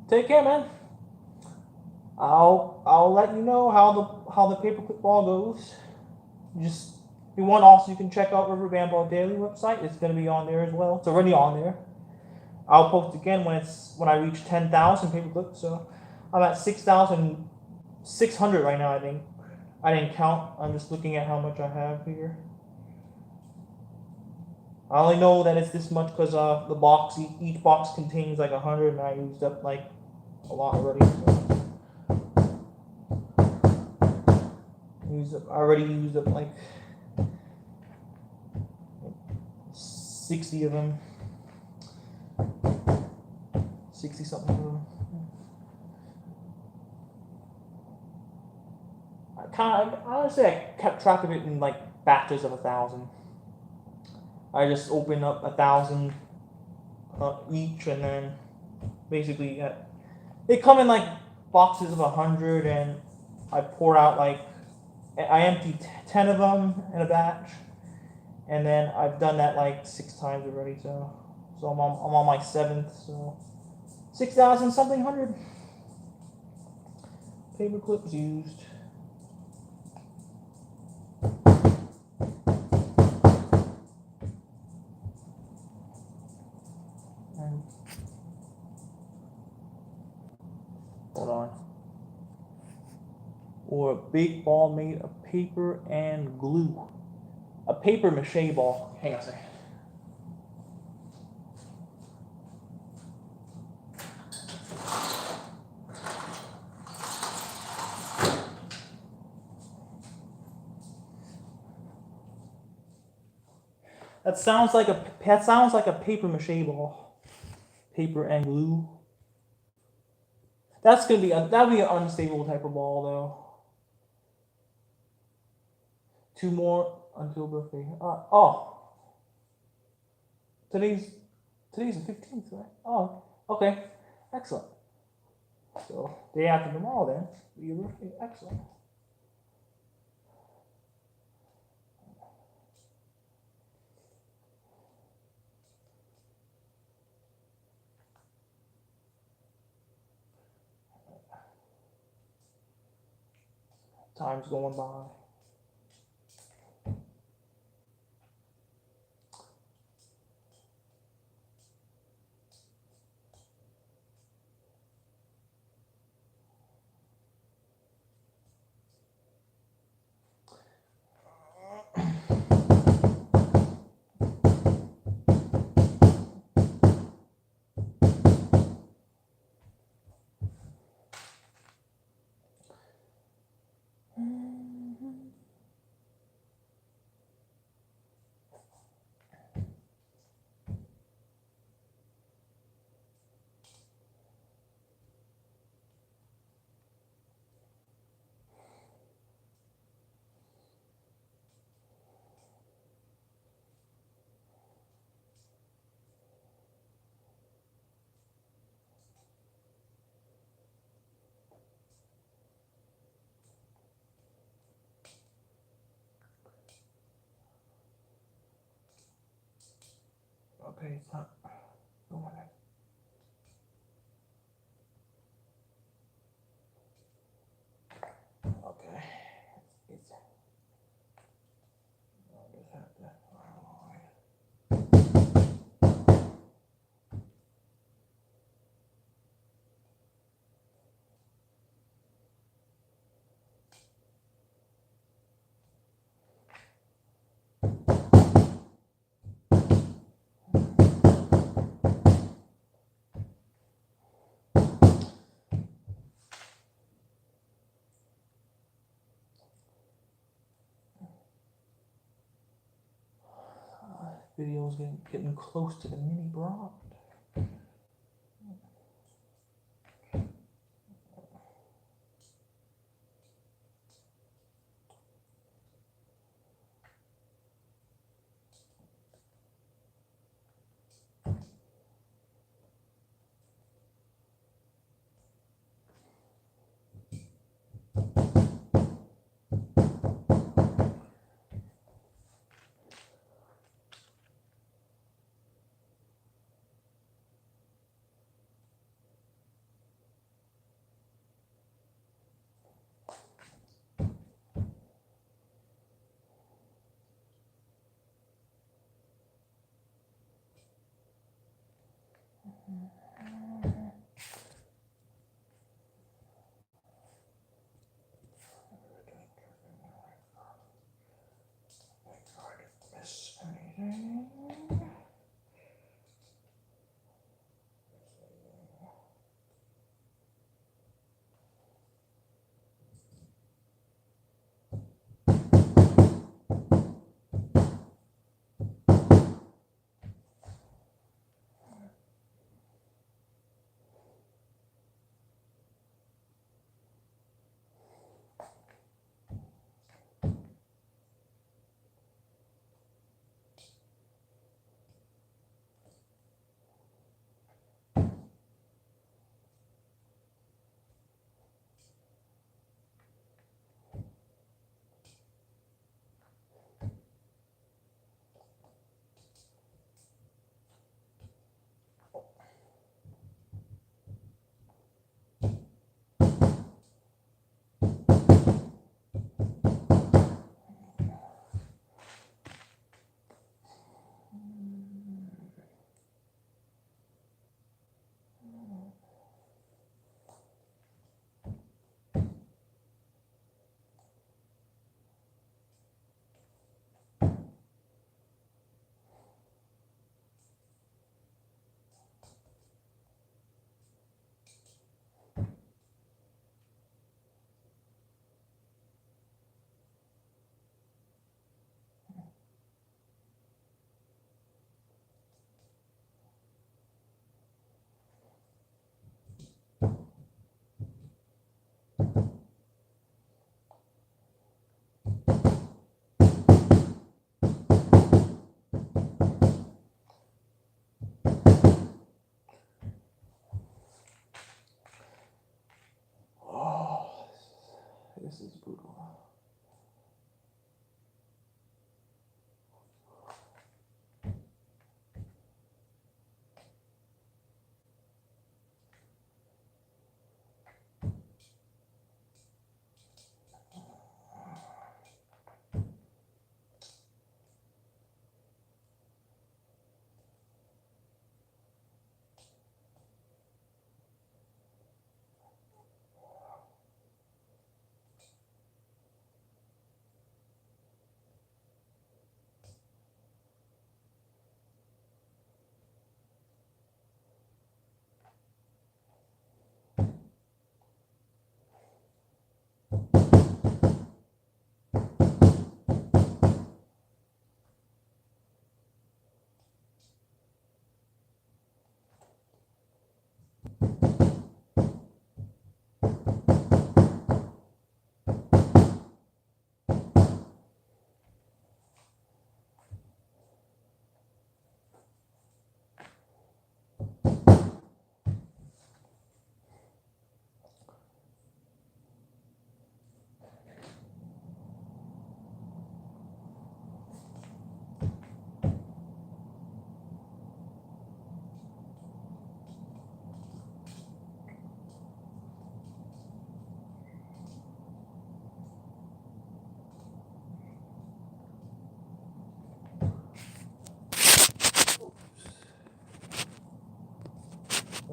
A: Take care, man. I'll let you know how the paperclip ball goes. Just if you want, also you can check out River Band Daily website. It's gonna be on there as well. It's already on there. I'll post again when I reach 10,000 paperclips. So I'm at 6,600 right now, I think. I didn't count. I'm just looking at how much I have here. I only know that it's this much because the box, each box contains like 100, and I used up like a lot already. So I already used up like 60 of them. 60 something of them. Honestly, I kept track of it in like batches of 1,000. I just open up 1,000 each, and then basically they come in like boxes of 100, and I pour out like I empty 10 of them in a batch, and then I've done that like 6 times already. So I'm on my 7th. So 6,000 something hundred paper clips used. And hold on. Or a big ball made of paper and glue. A paper mache ball. Hang on a second. That sounds like a paper mache ball. Paper and glue. That'll be an unstable type of ball though. 2 more until birthday. Today's the 15th, right? Oh, okay, excellent. So day after tomorrow then, your birthday. Excellent. Time's going by. Okay, it's not going. Okay, it's. I just have to. Video's getting close to the mini broad.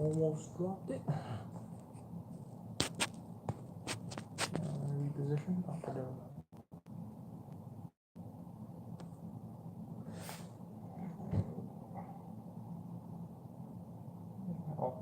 A: Almost dropped it. Reposition. Oh, there we go. Oh.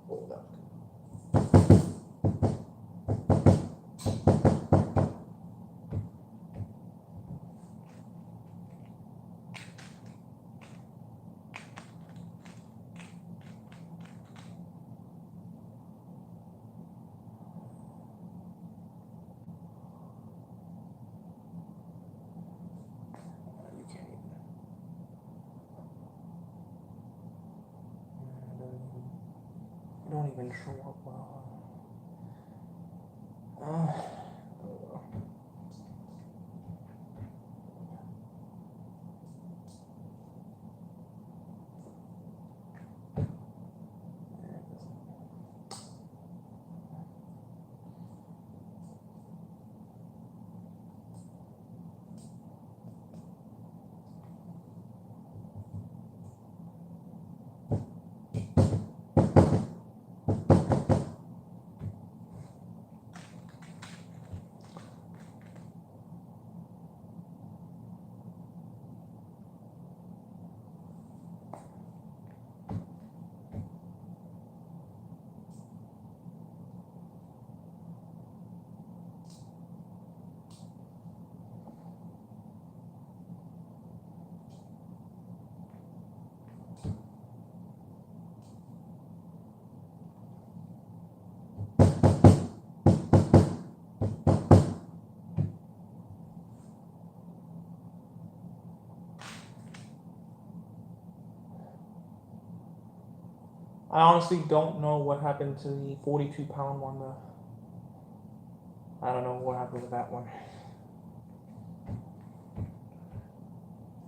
A: Hold up. You can't even. You don't even show up well. I honestly don't know what happened to the 42-pound one though. I don't know what happened with that one.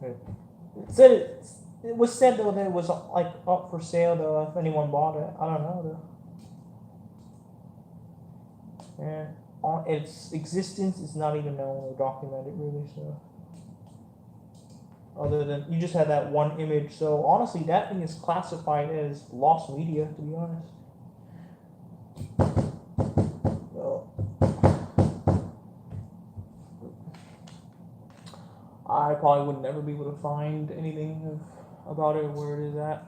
A: It was said though that it was like up for sale though if anyone bought it. I don't know though. And its existence is not even known or documented really. So other than you just had that one image, so honestly that thing is classified as lost media to be honest. So, I probably would never be able to find anything about it where it is at.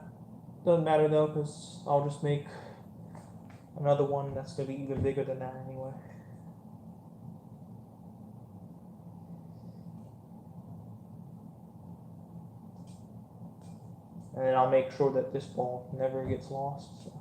A: Doesn't matter though, because I'll just make another one that's going to be even bigger than that anyway. And then I'll make sure that this ball never gets lost. So.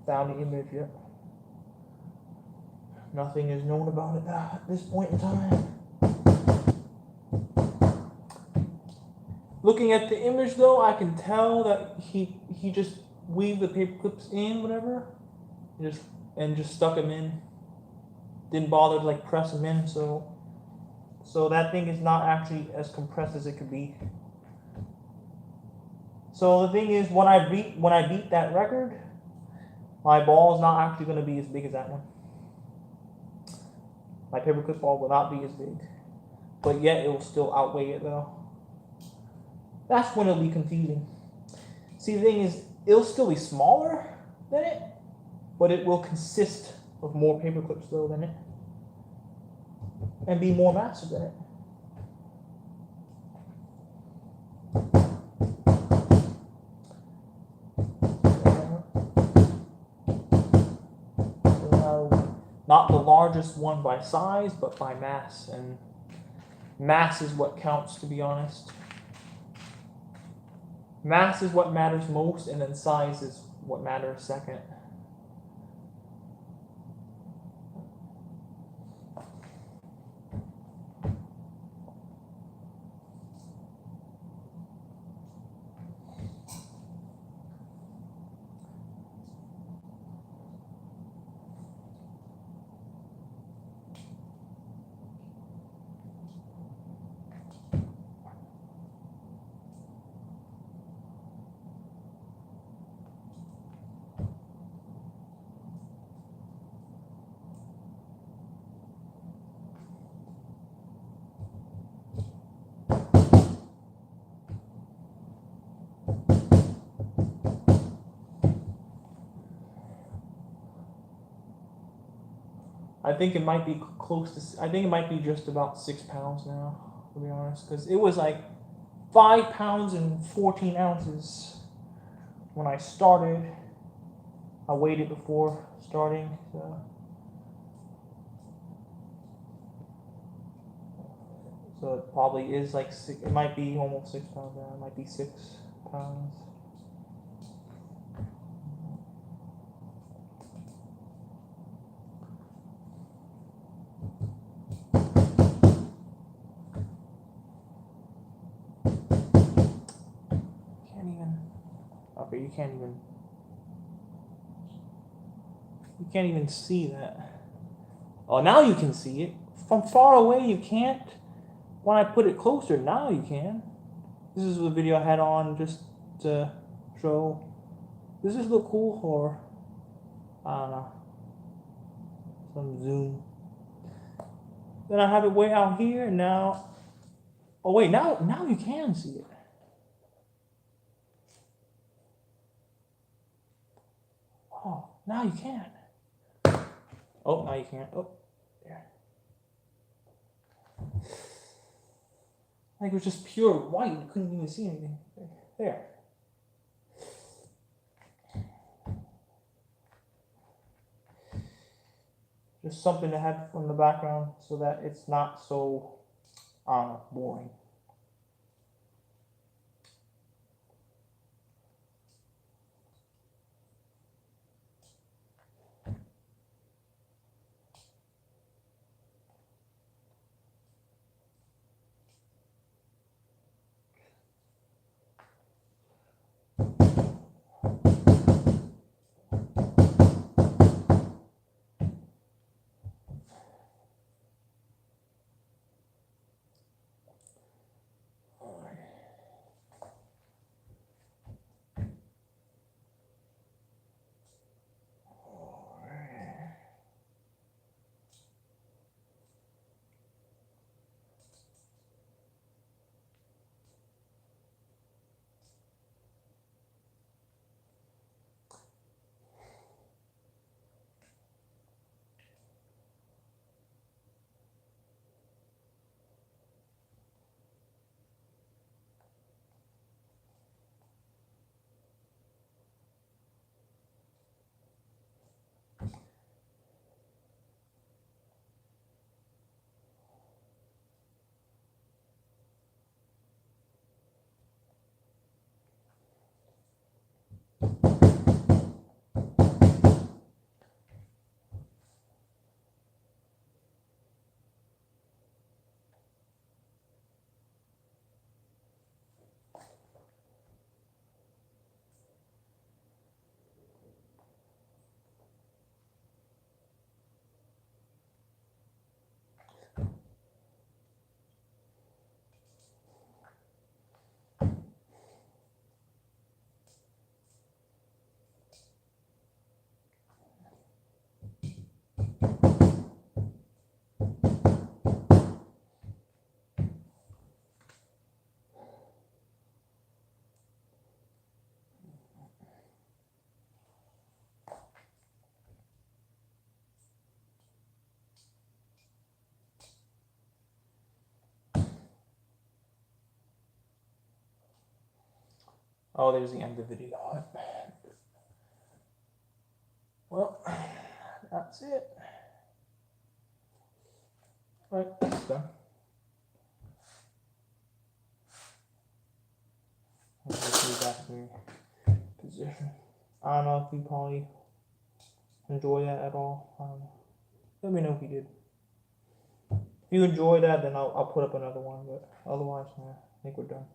A: Found the image yet. Nothing is known about it at this point in time. Looking at the image though, I can tell that he just weaved the paper clips in, whatever, and just stuck them in. Didn't bother to like press them in, so that thing is not actually as compressed as it could be. So the thing is, when I beat that record, my ball is not actually going to be as big as that one. My paperclip ball will not be as big, but yet it will still outweigh it though. That's when it'll be confusing. See, the thing is, it'll still be smaller than it, but it will consist of more paperclips though than it, and be more massive than it. Not the largest one by size, but by mass, and mass is what counts, to be honest. Mass is what matters most, and then size is what matters second. I think it might be close to, I think it might be just about 6 pounds now, to be honest, because it was like 5 pounds and 14 ounces when I started. I weighed it before starting, so it probably is like 6, it might be almost 6 pounds now, it might be 6 pounds. You can't even see that. Oh, now you can see it. From far away you can't. When I put it closer, now you can. This is the video I had on just to show. Does this look cool, or I don't know, some zoom. Then I have it way out here, and now, oh wait, now you can see it. Now you can. Oh, now you can't. Oh, there. Like it was just pure white. You couldn't even see anything. There. Just something to have from the background so that it's not so boring. Oh, there's the end of the video. Well, that's it. Right, that's done. I'll just move back to your position. I don't know if you probably enjoy that at all. Let me know if you did. If you enjoy that, then I'll put up another one. But otherwise, I think we're done.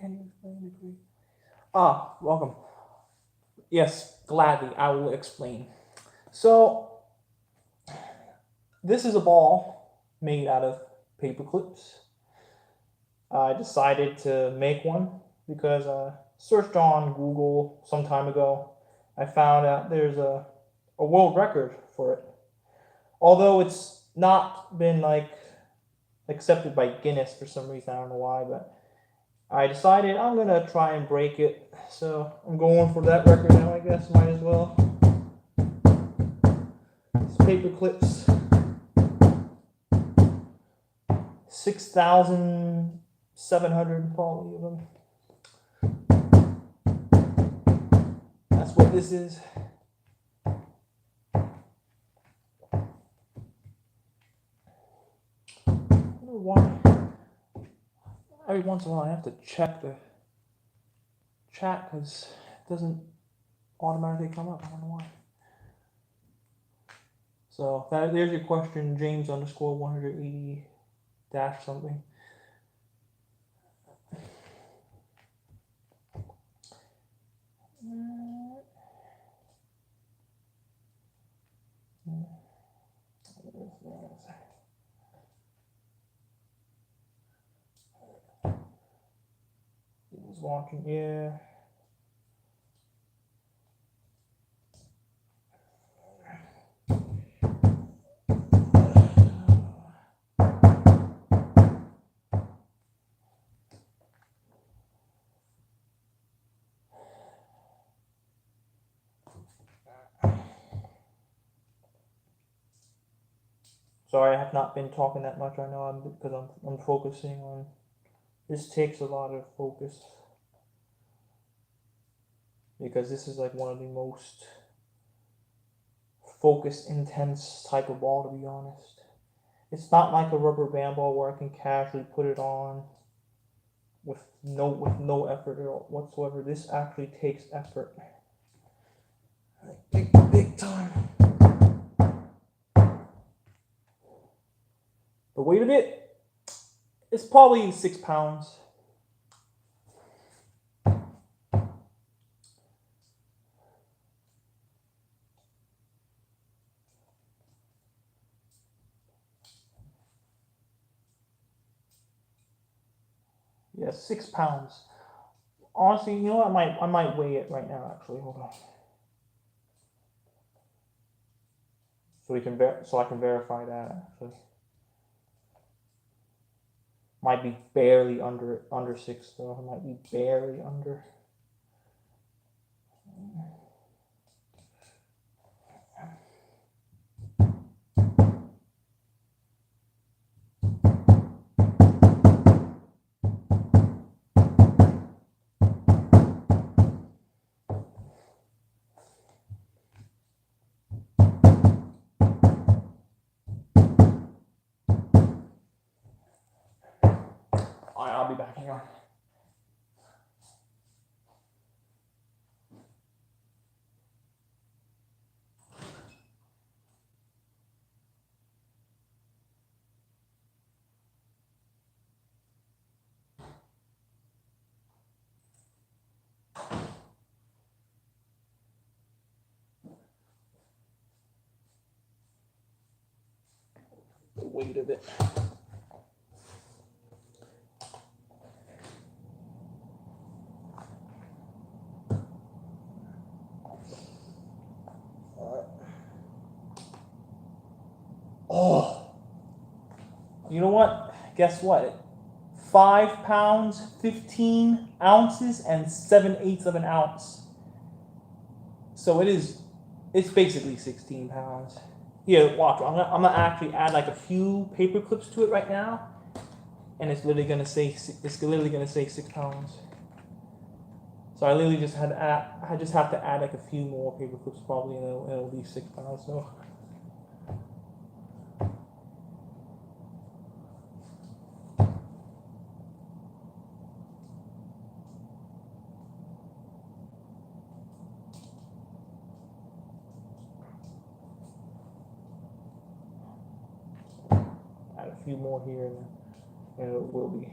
A: Can you explain the degree? Ah, welcome. Yes, gladly, I will explain. So, this is a ball made out of paper clips. I decided to make one because I searched on Google some time ago. I found out there's a world record for it. Although it's not been like accepted by Guinness for some reason, I don't know why, but I decided I'm gonna try and break it. So I'm going for that record now, I guess. Might as well. It's paper clips. 6,700 probably of them. That's what this is. Every once in a while I have to check the chat because it doesn't automatically come up. I don't know why. So there's your question, James underscore 180 dash something. He's watching, yeah. Sorry, I have not been talking that much. I know because I'm focusing on. This takes a lot of focus because this is like one of the most focus intense type of ball, to be honest. It's not like a rubber band ball where I can casually put it on with no effort whatsoever. This actually takes effort, like big time. The weight of it is probably 6 pounds. Yeah, 6 pounds. Honestly, you know what? I might weigh it right now. Actually, hold on. So I can verify that. Actually, might be barely under 6 though. It might be barely under. I'll be back. Hang on. The weight of it. Oh, you know what? Guess what? 5 pounds, 15 ounces, and 7/8 of an ounce. So it's basically 16 pounds. Here, watch. I'm gonna actually add like a few paper clips to it right now, and it's literally gonna say 6 pounds. So I literally just I just have to add like a few more paper clips probably, and it'll be 6 pounds. So. Add a few more here, and it will be.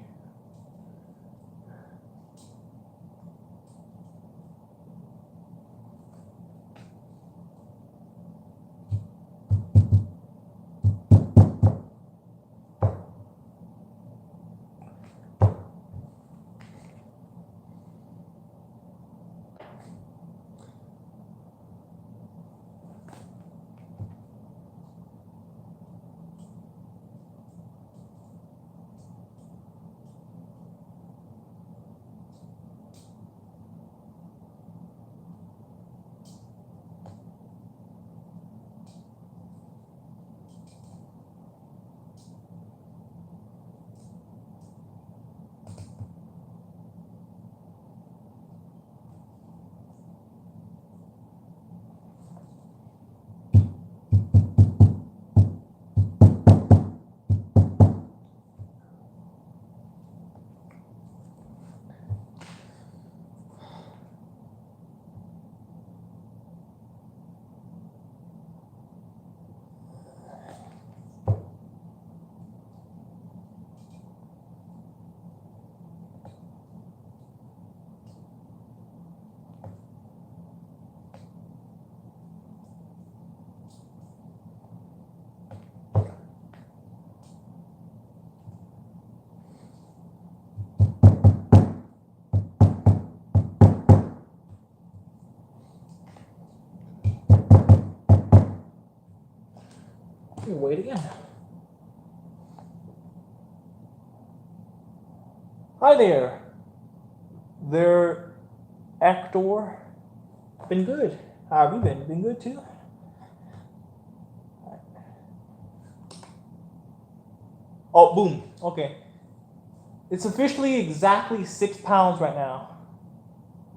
A: You wait again. Hi there. There, Actor. Been good. How have you been? Been good too? Oh, boom. Okay. It's officially exactly 6 pounds right now.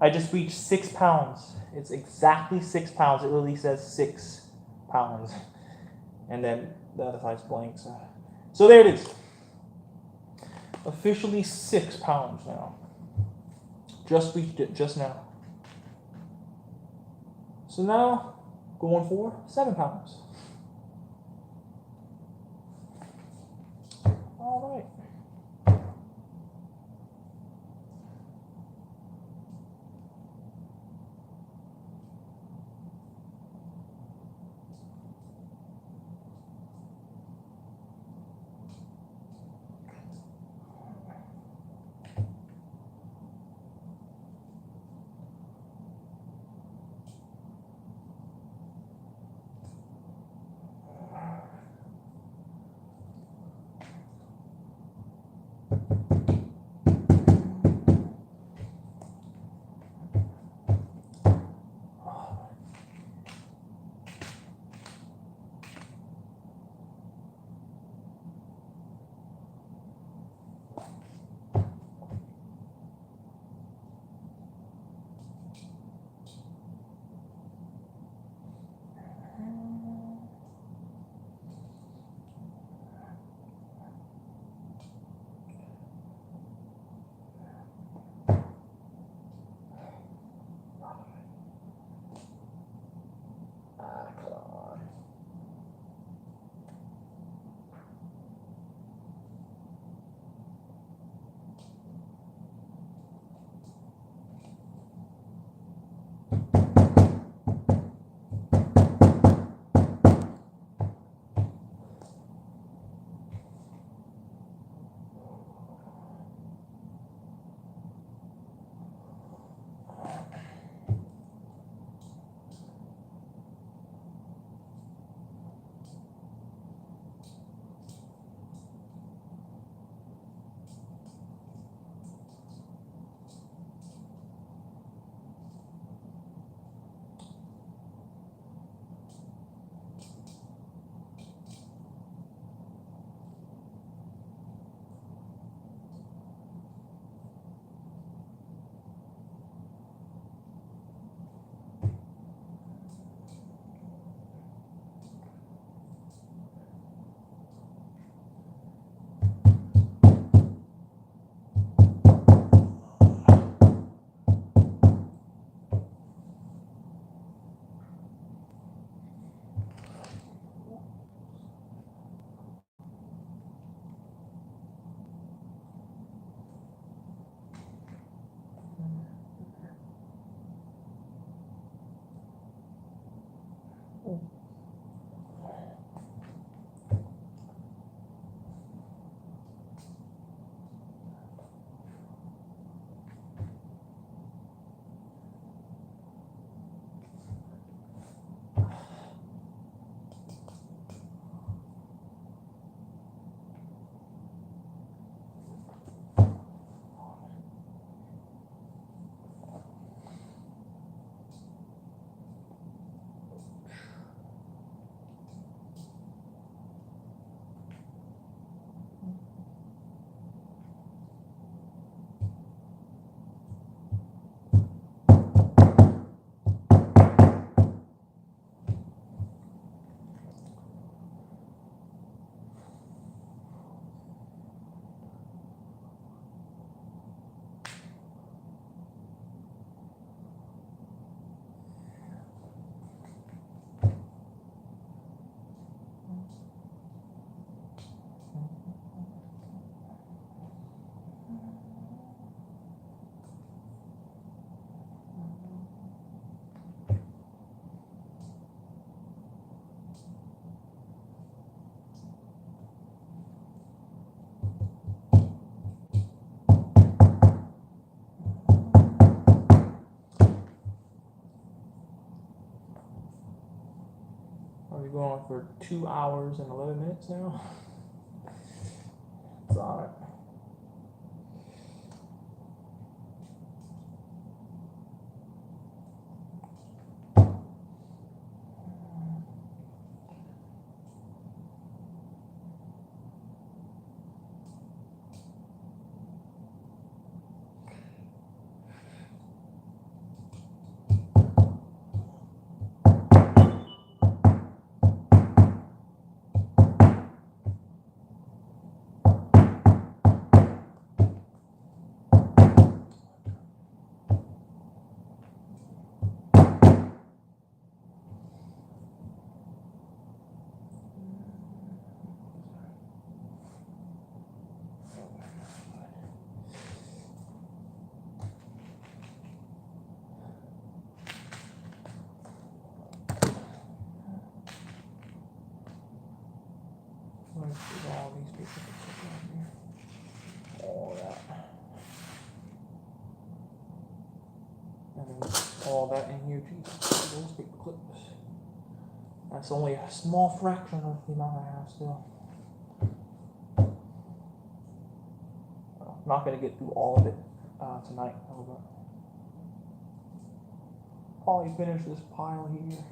A: I just reached 6 pounds. It's exactly 6 pounds. It literally says 6 pounds. And then the other side's blank. So there it is. Officially 6 pounds now. Just reached it just now. So now, going for 7 pounds. All right. for 2 hours and 11 minutes now. It's alright. Let's get all these people down here. All that. And then all that in here too. Those paper clips. That's only a small fraction of the amount I have still. I'm not going to get through all of it tonight, however. Probably finish this pile here.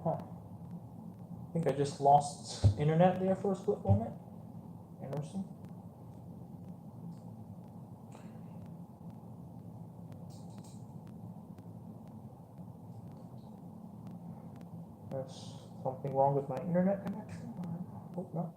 A: Huh. I think I just lost internet there for a split moment. Interesting. There's something wrong with my internet connection? I hope not.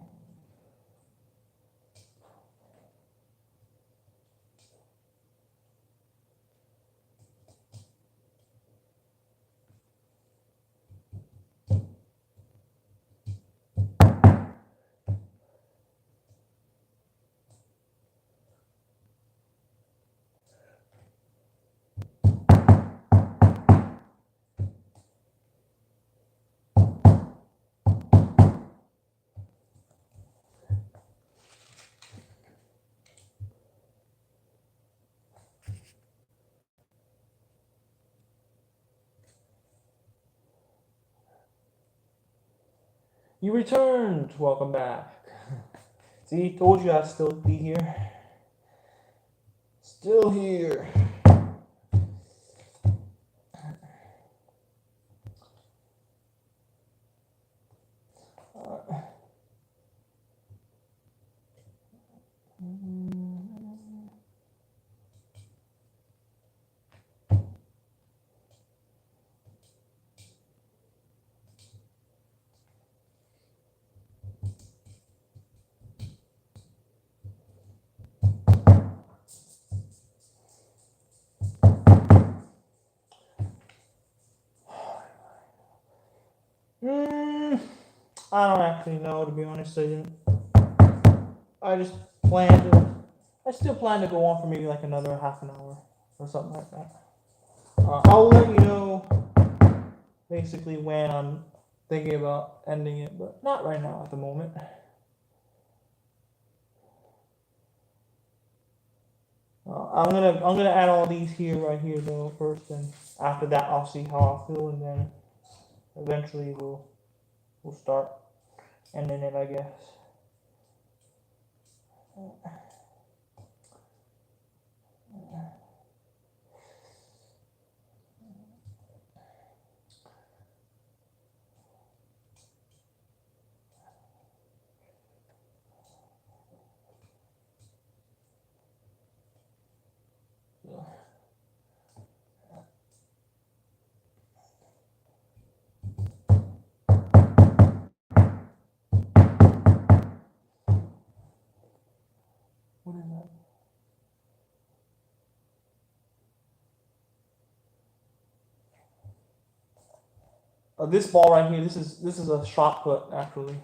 A: You returned! Welcome back. See, told you I'd still be here. Still here. I don't actually know, to be honest. I just planned to. I still plan to go on for maybe like another half an hour or something like that. I'll let you know basically when I'm thinking about ending it, but not right now at the moment. I'm gonna add all these here right here though first, and after that I'll see how I feel, and then eventually we'll start ending it, I guess. What is that? This ball right here, this is a shot put actually.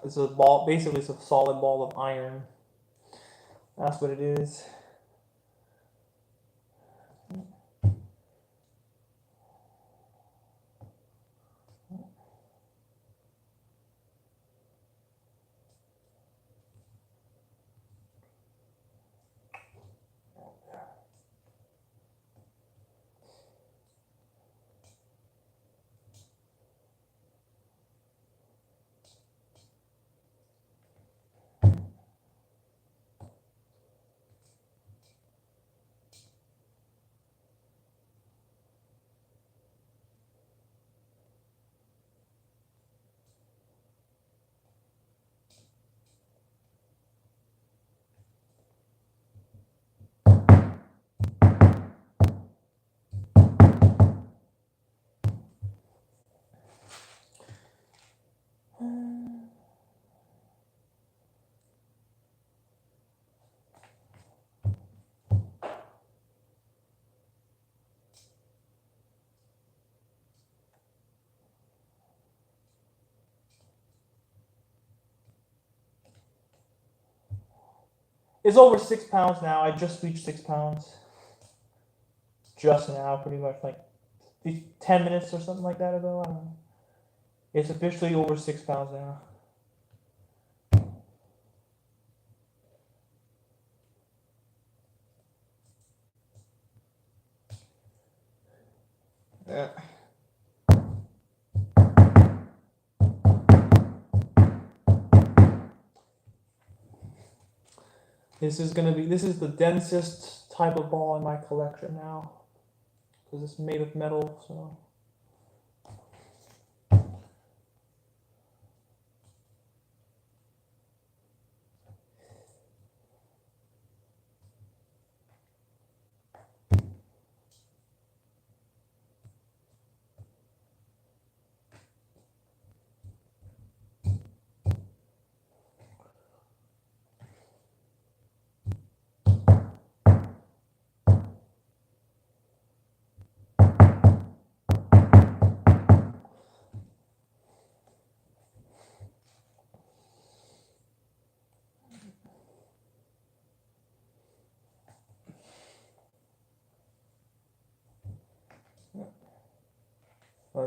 A: It's a ball, basically it's a solid ball of iron. That's what it is. It's over 6 pounds now. I just reached 6 pounds. Just now, pretty much like 10 minutes or something like that ago. I don't know. It's officially over 6 pounds now. Yeah. This is the densest type of ball in my collection now, because it's made of metal. So.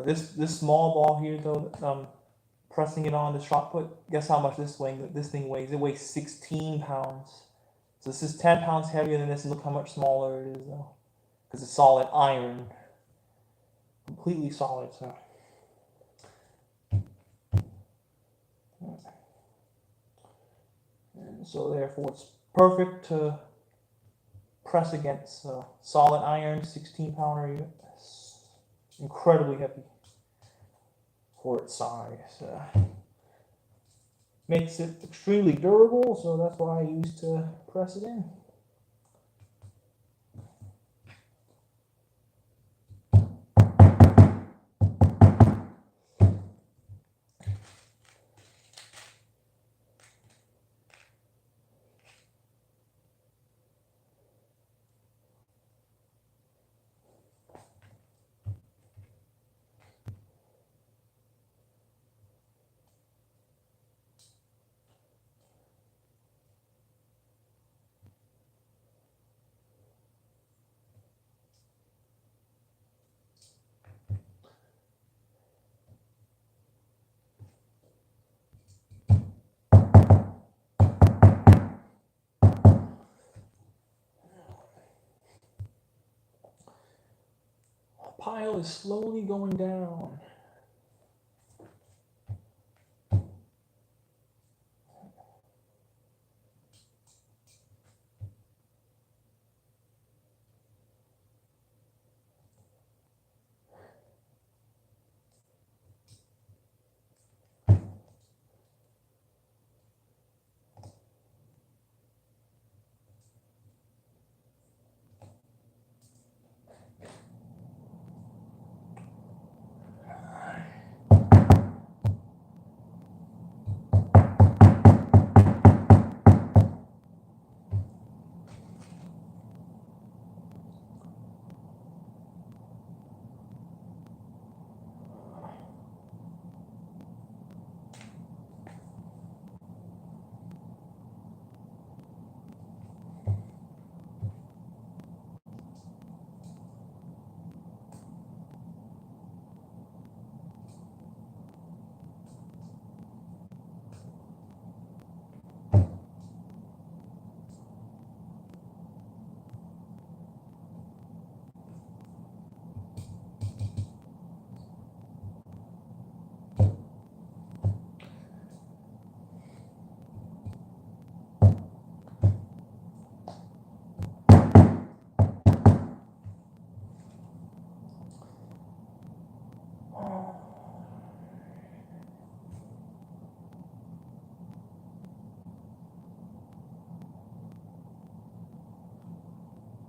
A: This small ball here though, pressing it on the shot put. Guess how much this thing weighs? It weighs 16 pounds. So this is 10 pounds heavier than this. And look how much smaller it is though, because it's solid iron, completely solid. So. And so therefore it's perfect to press against solid iron 16 pounder. Incredibly heavy for its size. Makes it extremely durable, so that's why I used to press it in. file is slowly going down.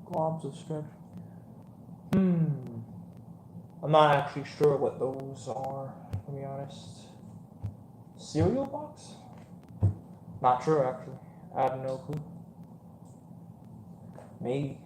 A: Globs of stretch. I'm not actually sure what those are, to be honest. Cereal box? Not sure, actually. I have no clue. Maybe.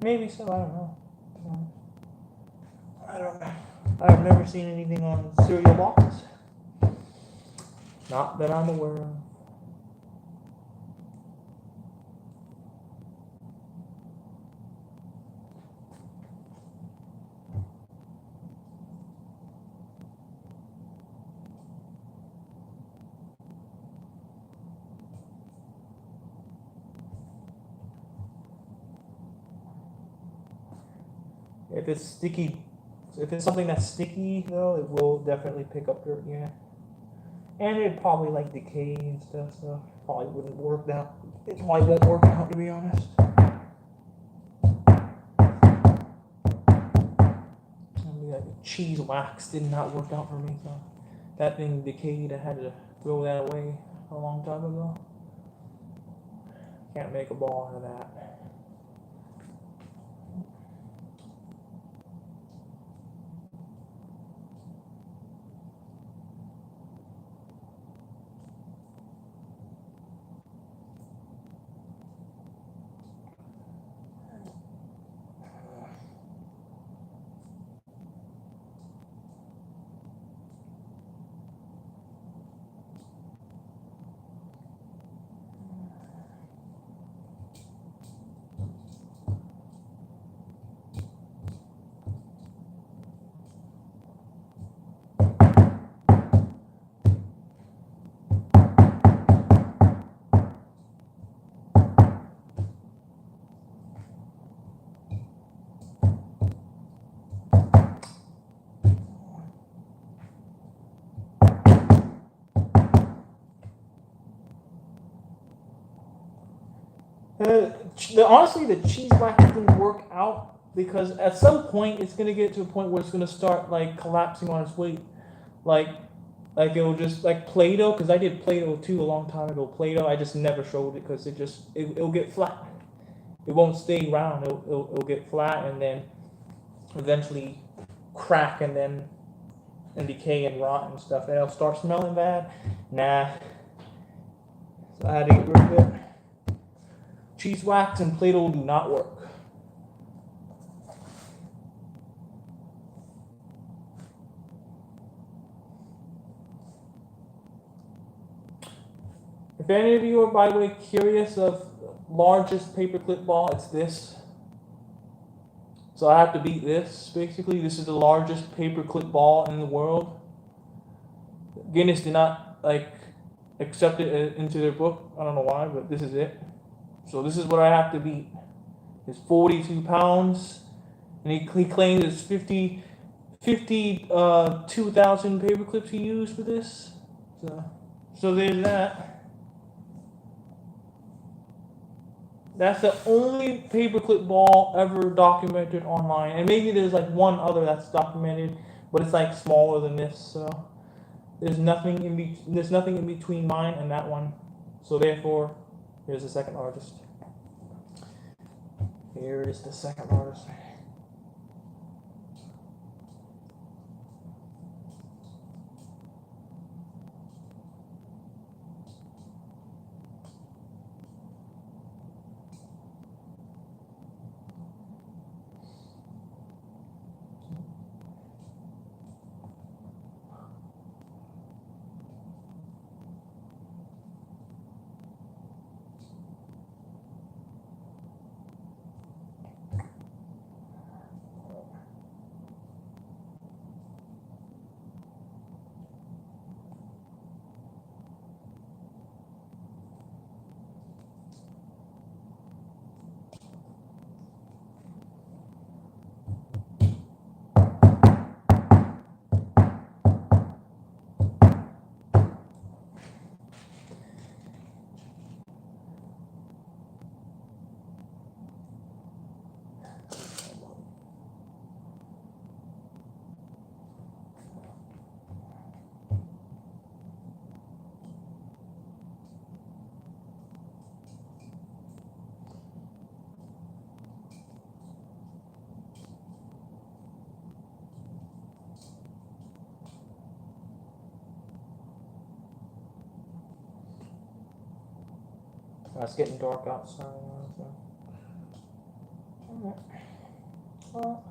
A: Maybe so, I don't know. I don't know. I've never seen anything on cereal boxes. Not that I'm aware of. If it's sticky, if it's something that's sticky though, it will definitely pick up dirt, yeah. And it'd probably like decay and stuff, so probably wouldn't work out. It probably won't work out, to be honest. Like cheese wax did not work out for me, so that thing decayed. I had to throw that away a long time ago. Can't make a ball out of that. Honestly, the cheese wax didn't work out because at some point it's gonna get to a point where it's gonna start like collapsing on its weight, like it'll just like Play-Doh. Because I did Play-Doh too a long time ago. Play-Doh, I just never showed it because it'll get flat. It won't stay round. It'll get flat and then eventually crack and decay and rot and stuff. And it'll start smelling bad. Nah, so I had to get rid of it. Cheese wax and Play-Doh do not work. If any of you are, by the way, curious of largest paperclip ball, it's this. So I have to beat this, basically. This is the largest paperclip ball in the world. Guinness did not, accept it into their book. I don't know why, but this is it. So this is what I have to beat. It's 42 pounds. And he claims it's 2,000 paperclips he used for this. So there's that. That's the only paperclip ball ever documented online, and maybe there's like one other that's documented, but it's like smaller than this. So there's nothing in between mine and that one. So therefore, here's the second largest. Here is the second largest. It's getting dark outside. So. Alright.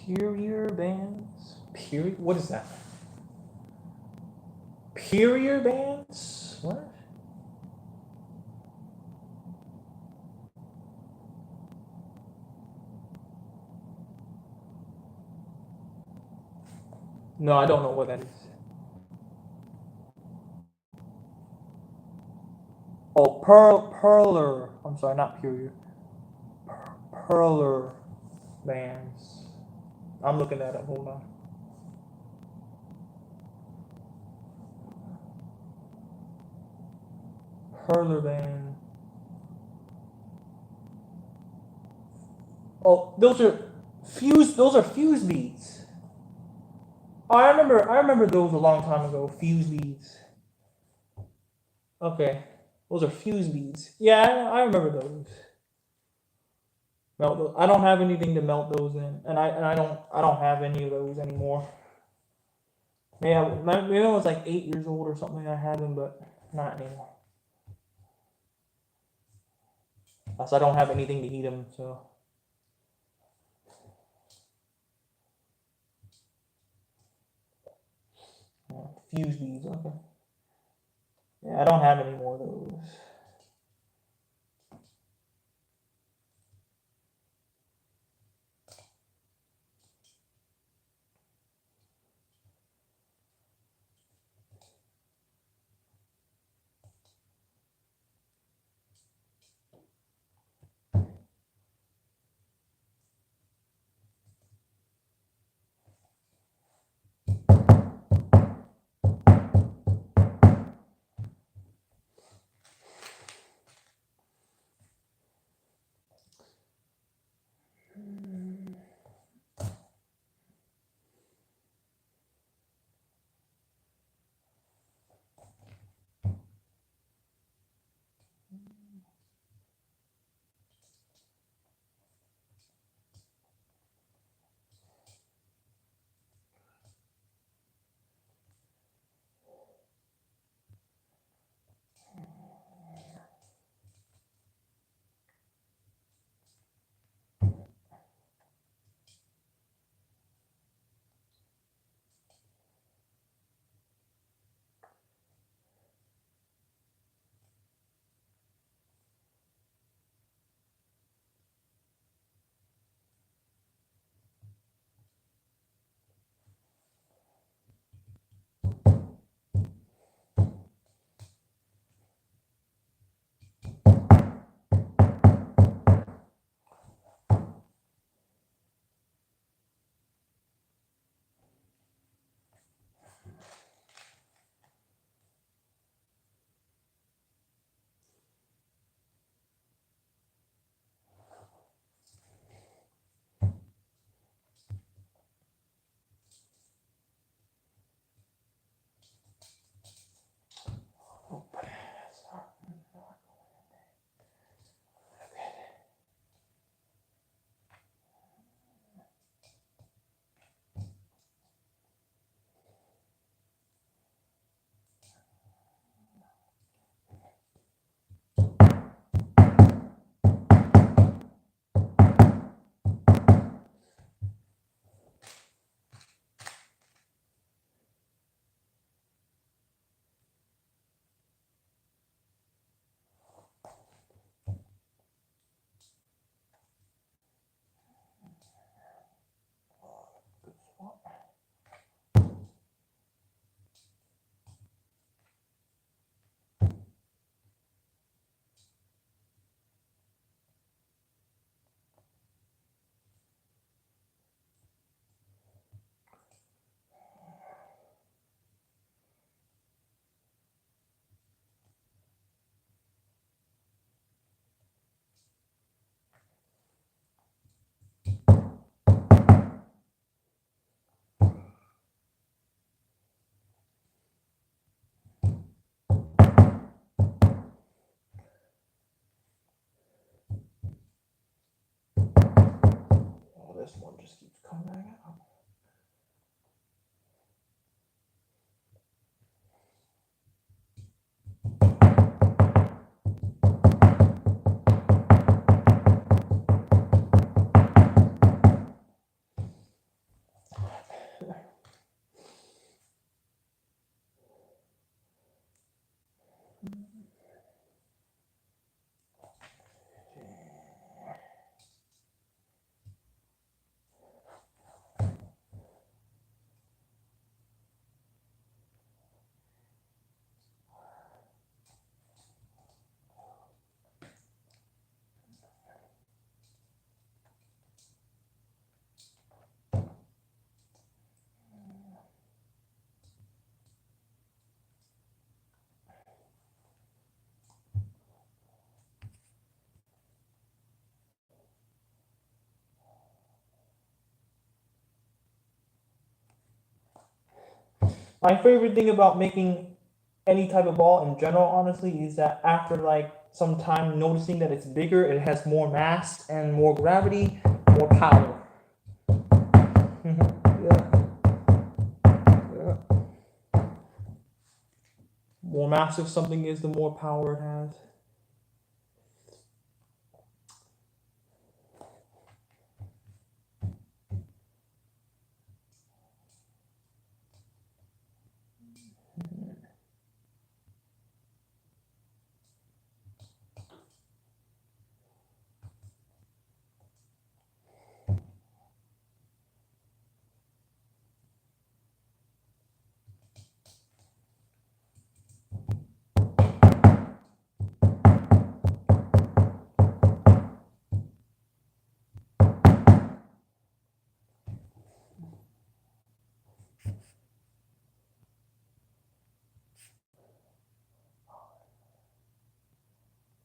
A: Superior bands? Period? What is that? Superior bands? What? No, I don't know what that is. Oh, perler. I'm sorry, not Purier. Perler bands. I'm looking that up. Hold on. Hurler band. Oh, those are fuse. Those are fuse beads. Oh, I remember those a long time ago. Fuse beads. Okay, those are fuse beads. Yeah, I remember those. Melt those. I don't have anything to melt those in, and I don't have any of those anymore. Yeah, maybe I was like 8 years old or something. I had them, but not anymore. Plus, I don't have anything to heat them, so. Yeah, fuse beads. Okay. Yeah, I don't have any more of those. Oh, this one just keeps coming back out. My favorite thing about making any type of ball in general, honestly, is that after like some time noticing that it's bigger, it has more mass and more gravity, more power. Yeah. Yeah. More massive something is, the more power it has.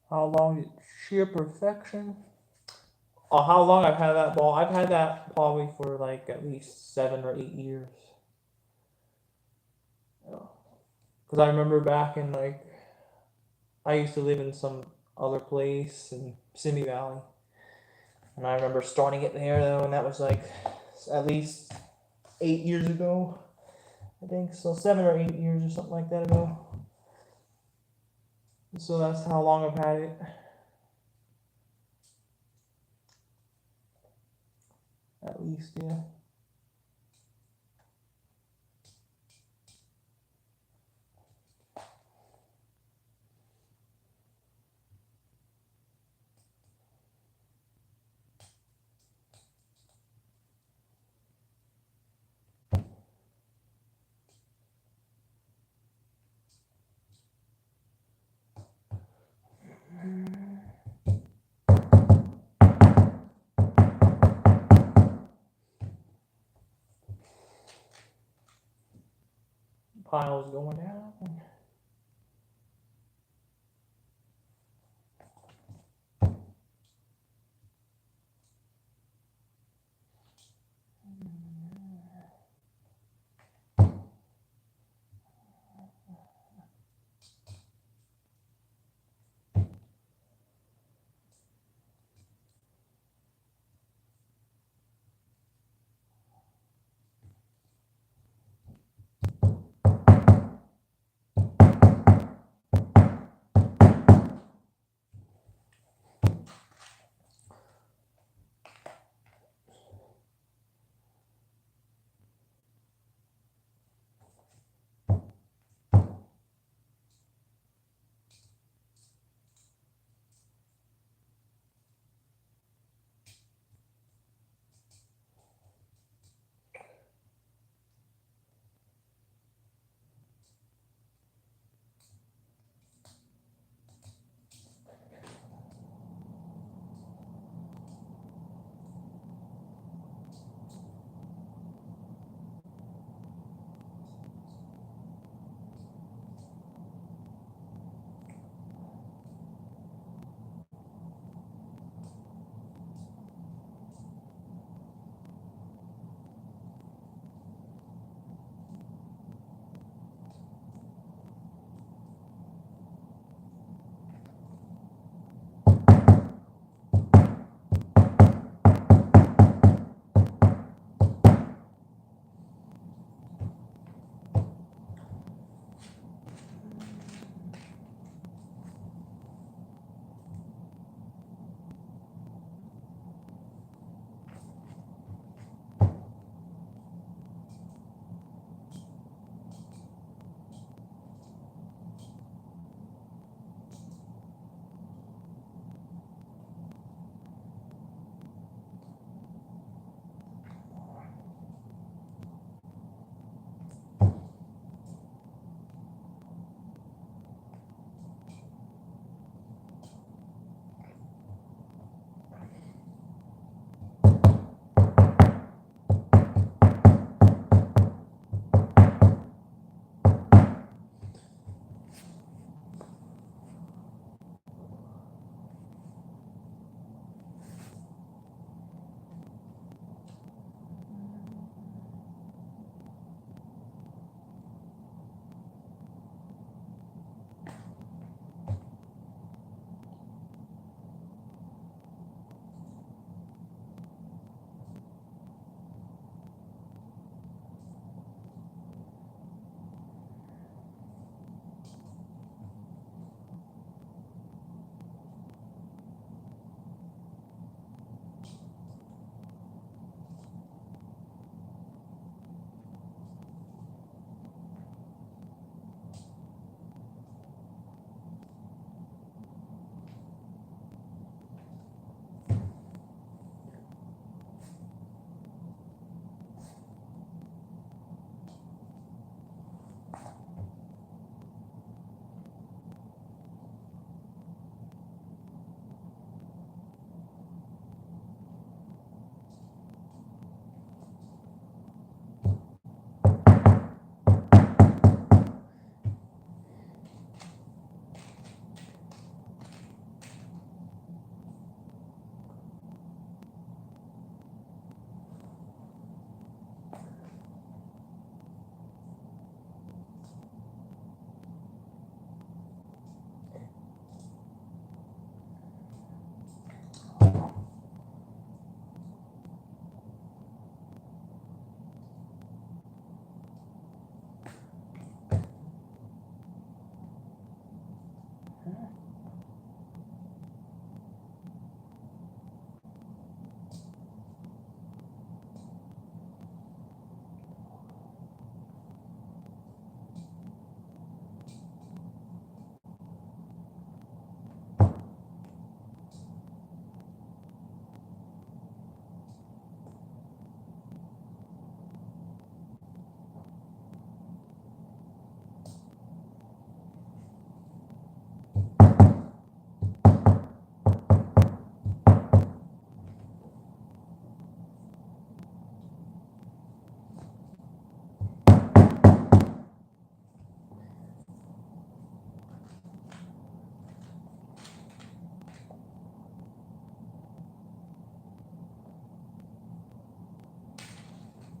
A: How long? Sheer perfection. How long I've had that ball? I've had that probably for like at least 7 or 8 years. Because I remember back in like, I used to live in some other place in Simi Valley, and I remember starting it there though, and that was like at least 8 years ago. I think so, 7 or 8 years or something like that ago. So that's how long I've had it. At least, yeah. Piles going down.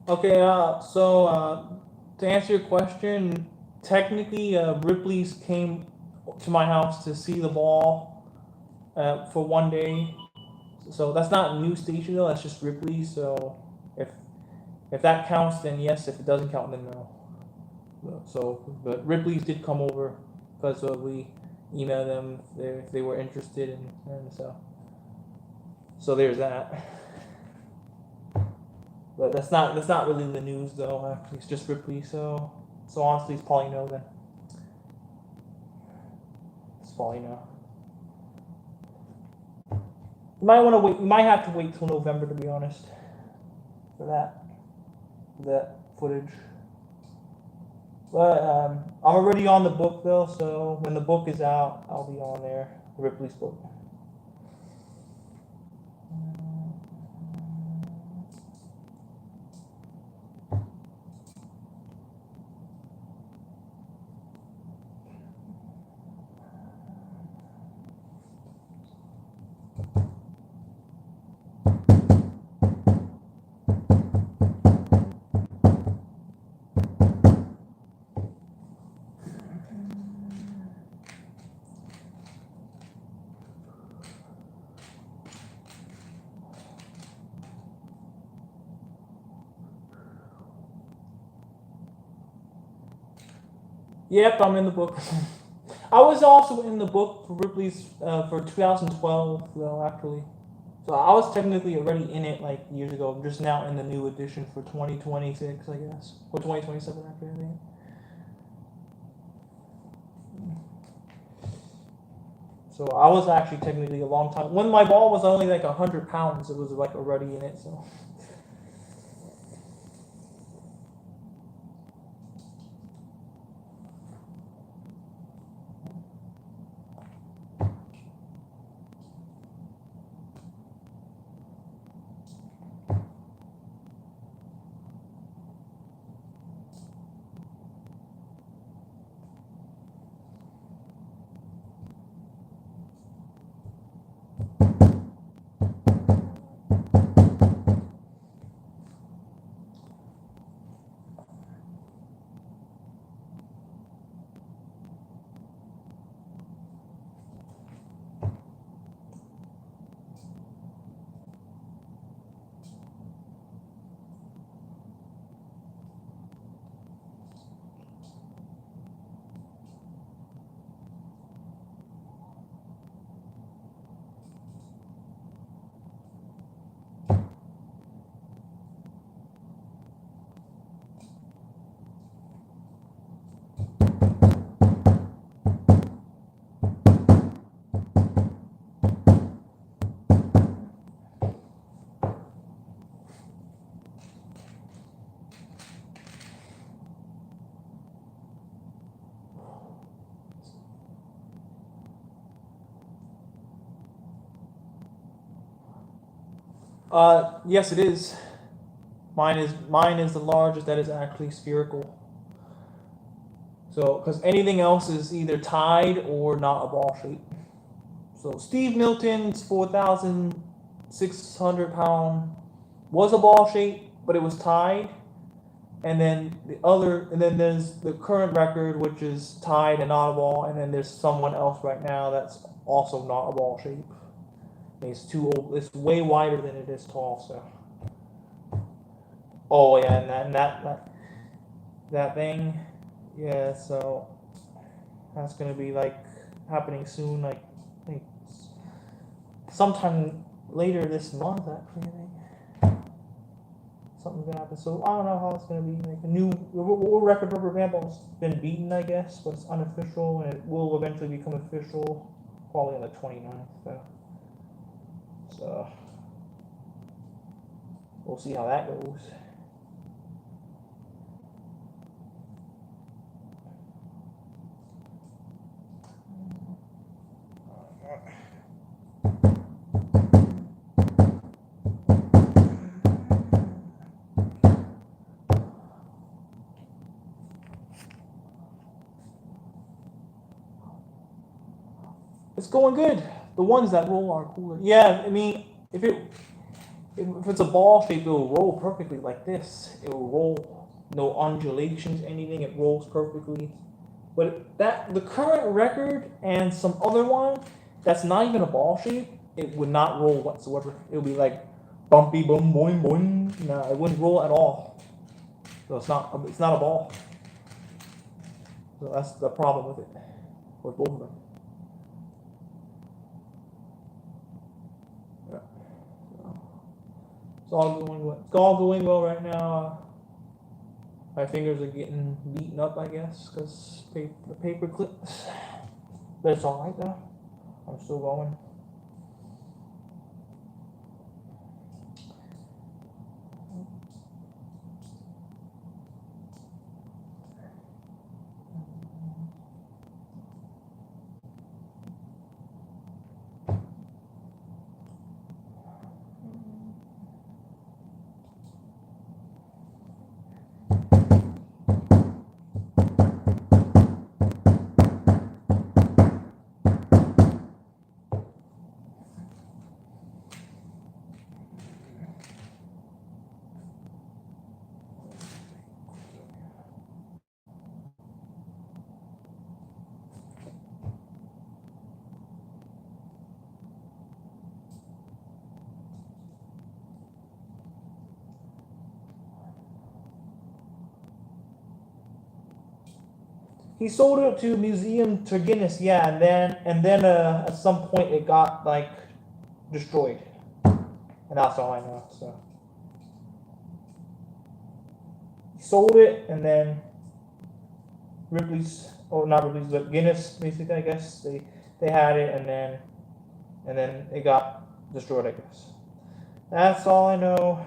A: Okay, to answer your question, technically, Ripley's came to my house to see the ball for one day. So that's not a news station though. That's just Ripley. So if if that counts, then yes. If it doesn't count, then no. So, but Ripley's did come over because we emailed them if they were interested, and so there's that. But that's not really the news though. Actually, it's just Ripley. So honestly, it's probably no then. It's probably no. You might want to wait. You might have to wait till November to be honest for that footage. But I'm already on the book though, so when the book is out, I'll be on there. Ripley's book. Yep, I'm in the book. I was also in the book for Ripley's for 2012 though actually. So I was technically already in it like years ago. I'm just now in the new edition for 2026, I guess, or 2027 actually. I think. So I was actually technically a long time. When my ball was only like 100 pounds, it was like already in it. So yes, it is. Mine is the largest that is actually spherical. So because anything else is either tied or not a ball shape. So Steve Milton's 4,600 pound was a ball shape, but it was tied. And then there's the current record, which is tied and not a ball, and then there's someone else right now that's also not a ball shape. It's too old. It's way wider than it is tall. So. Oh yeah, and that thing, yeah. So that's gonna be like happening soon. Like I think sometime later this month. Actually, I think something's gonna happen. So I don't know how it's gonna be. Like a new world record rubber band ball's been beaten, I guess, but it's unofficial, and it will eventually become official, probably on the 29th. So we'll see how that goes. It's going good. The ones that roll are cooler. Yeah, I mean, if it If it's a ball shape, it will roll perfectly like this. It will roll, no undulations, anything. It rolls perfectly. But the current record and some other one that's not even a ball shape, it would not roll whatsoever. It would be like bumpy, boom, boing, boing. No, it wouldn't roll at all. So it's not a ball. So that's the problem with it, with both of them. Yeah. So it's all going well right now. My fingers are getting beaten up, I guess, because the paper clips. But it's all right though. I'm still going. He sold it to Museum Turgenis, yeah, and then at some point it got like destroyed, and that's all I know. So he sold it, and then Ripley's, or not Ripley's, but Guinness, basically, I guess they had it, and then it got destroyed, I guess. That's all I know.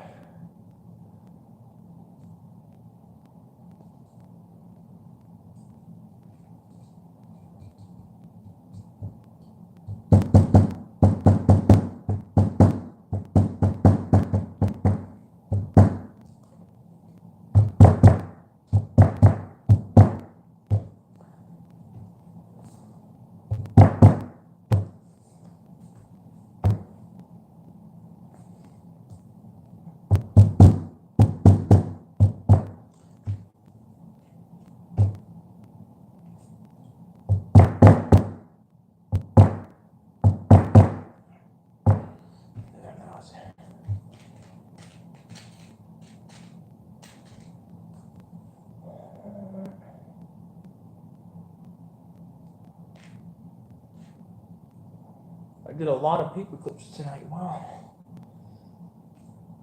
A: I did a lot of paper clips tonight. Wow,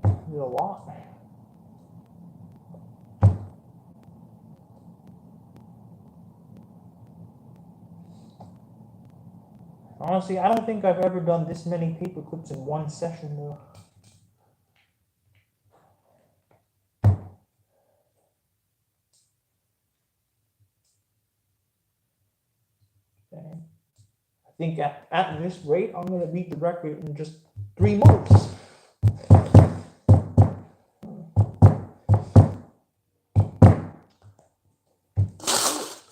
A: I did a lot. Honestly, I don't think I've ever done this many paper clips in one session though. Dang. I think at this rate, I'm gonna beat the record in just 3 months.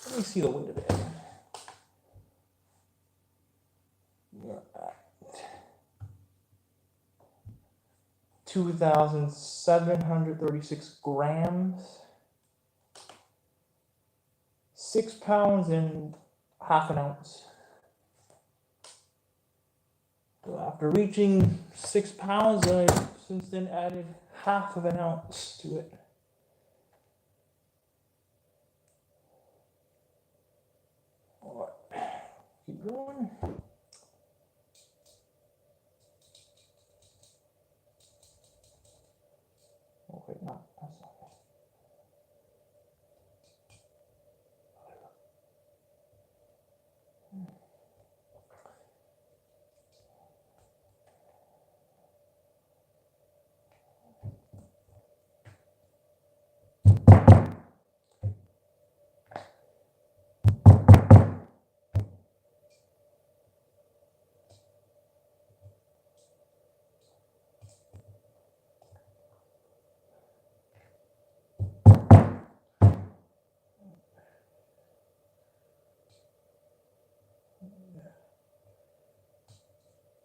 A: Let me see the weight of it. 2,736 grams, 6 pounds and half an ounce. So after reaching 6 pounds, I've since then added half of an ounce to it. All right, keep going. Oh wait, no, that's not it.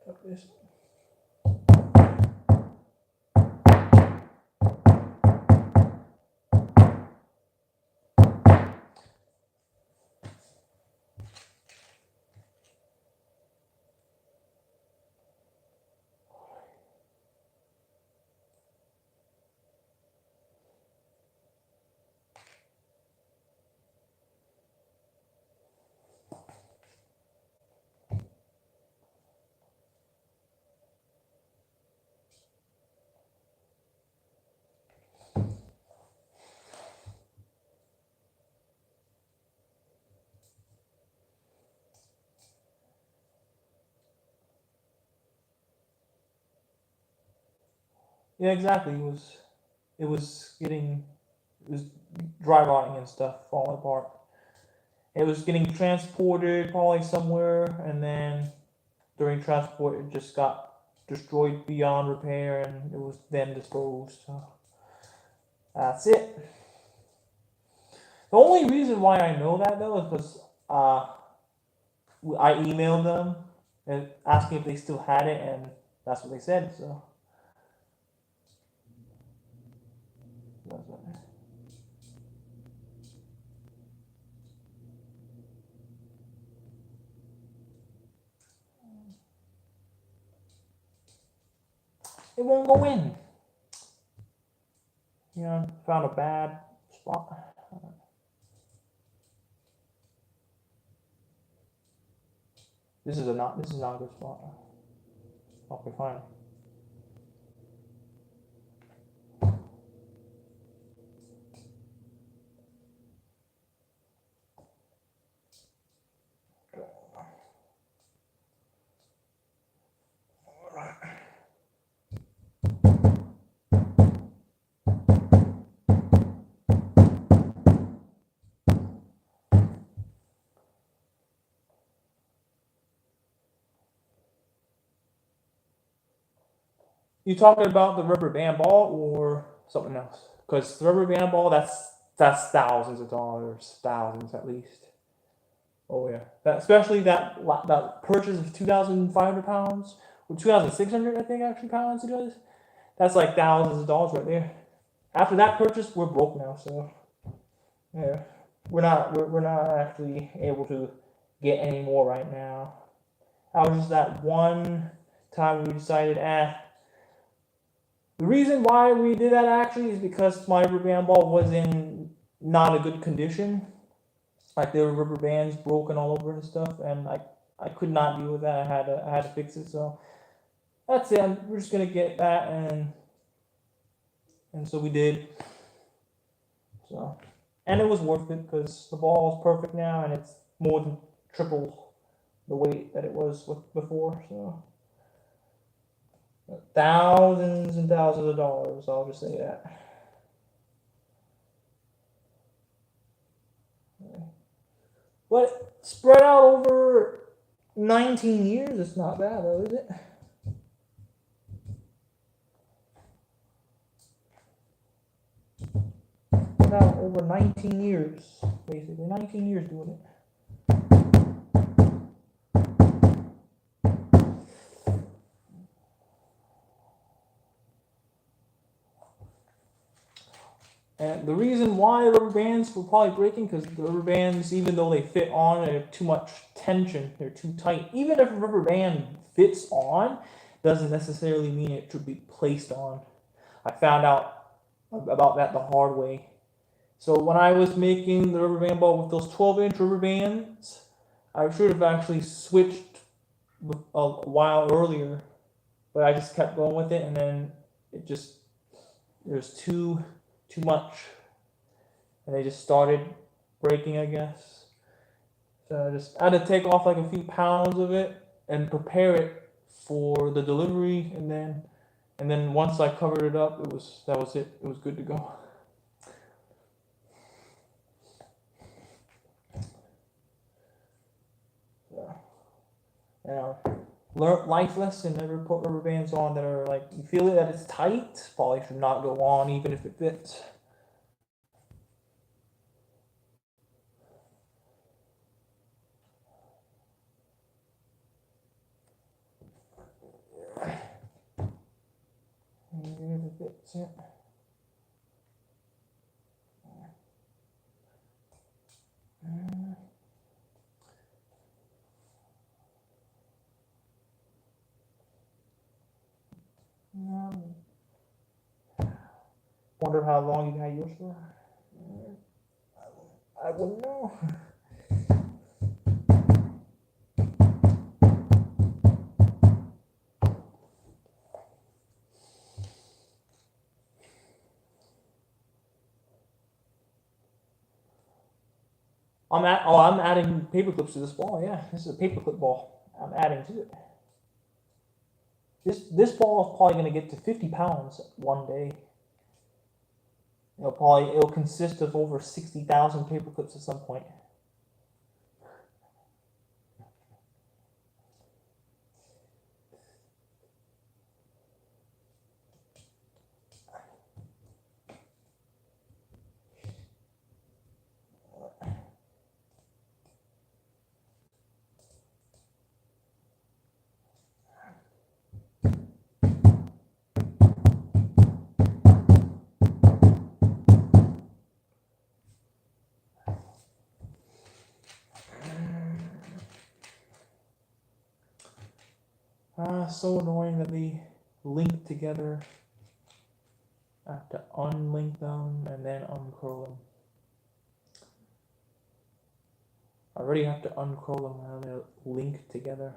A: Cut this. Yeah, exactly. It was dry rotting and stuff, falling apart. It was getting transported probably somewhere, and then during transport, it just got destroyed beyond repair, and it was then disposed. So that's it. The only reason why I know that though is because I emailed them and asking if they still had it, and that's what they said. So that's what, it won't go in. You know, found a bad spot. This is not a good spot. Okay, fine. You talking about the rubber band ball or something else? Because the rubber band ball, that's thousands of dollars, thousands at least. Oh yeah, that especially that purchase of 2,500 pounds or 2,600, I think actually pounds it is. That's like thousands of dollars right there. After that purchase, we're broke now, so yeah, we're not actually able to get any more right now. That was just that one time we decided, the reason why we did that actually is because my rubber band ball was in not a good condition. Like there were rubber bands broken all over and stuff, and I could not deal with that. I had to fix it. So that's it. We're just gonna get that, and so we did. So and it was worth it because the ball is perfect now, and it's more than triple the weight that it was with before. So thousands and thousands of dollars. I'll just say that. But spread out over 19 years, it's not bad though, is it? Spread out over 19 years, basically. 19 years doing it. And the reason why rubber bands were probably breaking, because the rubber bands, even though they fit on, they're too much tension, they're too tight. Even if a rubber band fits on, doesn't necessarily mean it should be placed on. I found out about that the hard way. So when I was making the rubber band ball with those 12-inch rubber bands, I should have actually switched a while earlier, but I just kept going with it, and then it just there's too much, and they just started breaking, I guess. So I had to take off like a few pounds of it and prepare it for the delivery, and then once I covered it up, that was it. It was good to go. Yeah. Yeah. Learn life lesson: never put rubber bands on that are like you feel it that it's tight. Probably should not go on even if it fits. Even if it fits, yeah. Wonder how long you had yours for. I wouldn't know. I'm adding paper clips to this ball. Yeah, this is a paperclip ball. I'm adding to it. This ball is probably going to get to 50 pounds one day. It'll consist of over 60,000 paper clips at some point. So annoying that they link together. I have to unlink them and then uncurl them. I already have to uncurl them and then link together.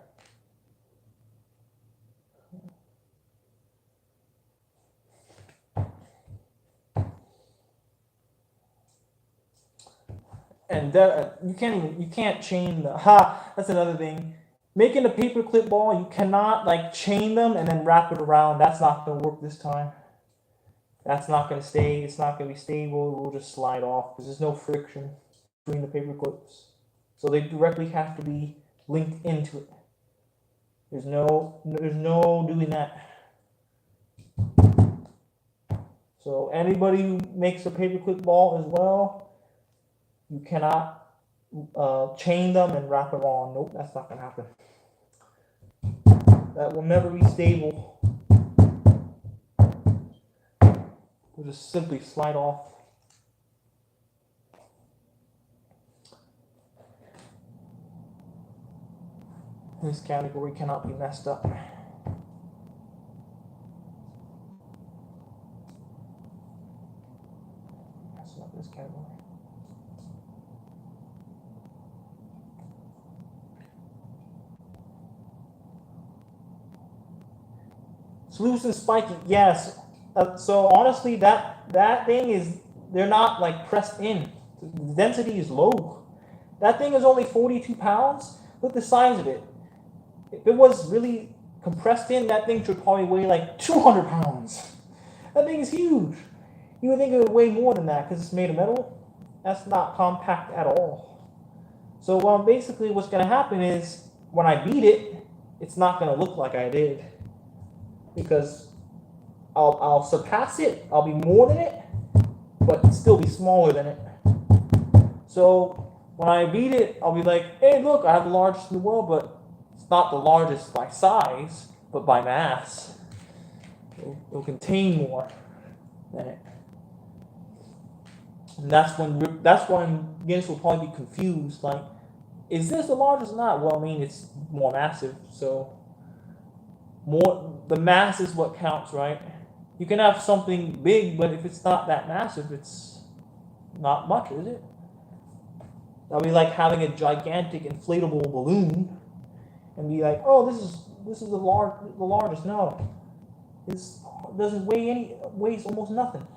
A: And you can't chain the that's another thing. Making a paper clip ball, you cannot like chain them and then wrap it around. That's not gonna work this time. That's not gonna stay. It's not gonna be stable. It will just slide off because there's no friction between the paper clips. So they directly have to be linked into it. There's no doing that. So anybody who makes a paperclip ball as well, you cannot chain them and wrap it on. Nope, that's not gonna happen. That will never be stable. Will just simply slide off. This category cannot be messed up. That's not this category. It's loose and spiky, yes. So honestly, that thing is, they're not like pressed in. The density is low. That thing is only 42 pounds. Look at the size of it. If it was really compressed in, that thing should probably weigh like 200 pounds. That thing is huge. You would think it would weigh more than that because it's made of metal. That's not compact at all. So basically what's going to happen is when I beat it, it's not going to look like I did. Because I'll surpass it, I'll be more than it, but still be smaller than it. So when I beat it, I'll be like, hey, look, I have the largest in the world, but it's not the largest by size, but by mass. It'll contain more than it. And that's when Guinness will probably be confused, like, is this the largest or not? Well, I mean, it's more massive, so the mass is what counts, right? You can have something big, but if it's not that massive, it's not much, is it? That'll be like having a gigantic inflatable balloon and be like, oh, this is the largest. No, it doesn't weigh weighs almost nothing.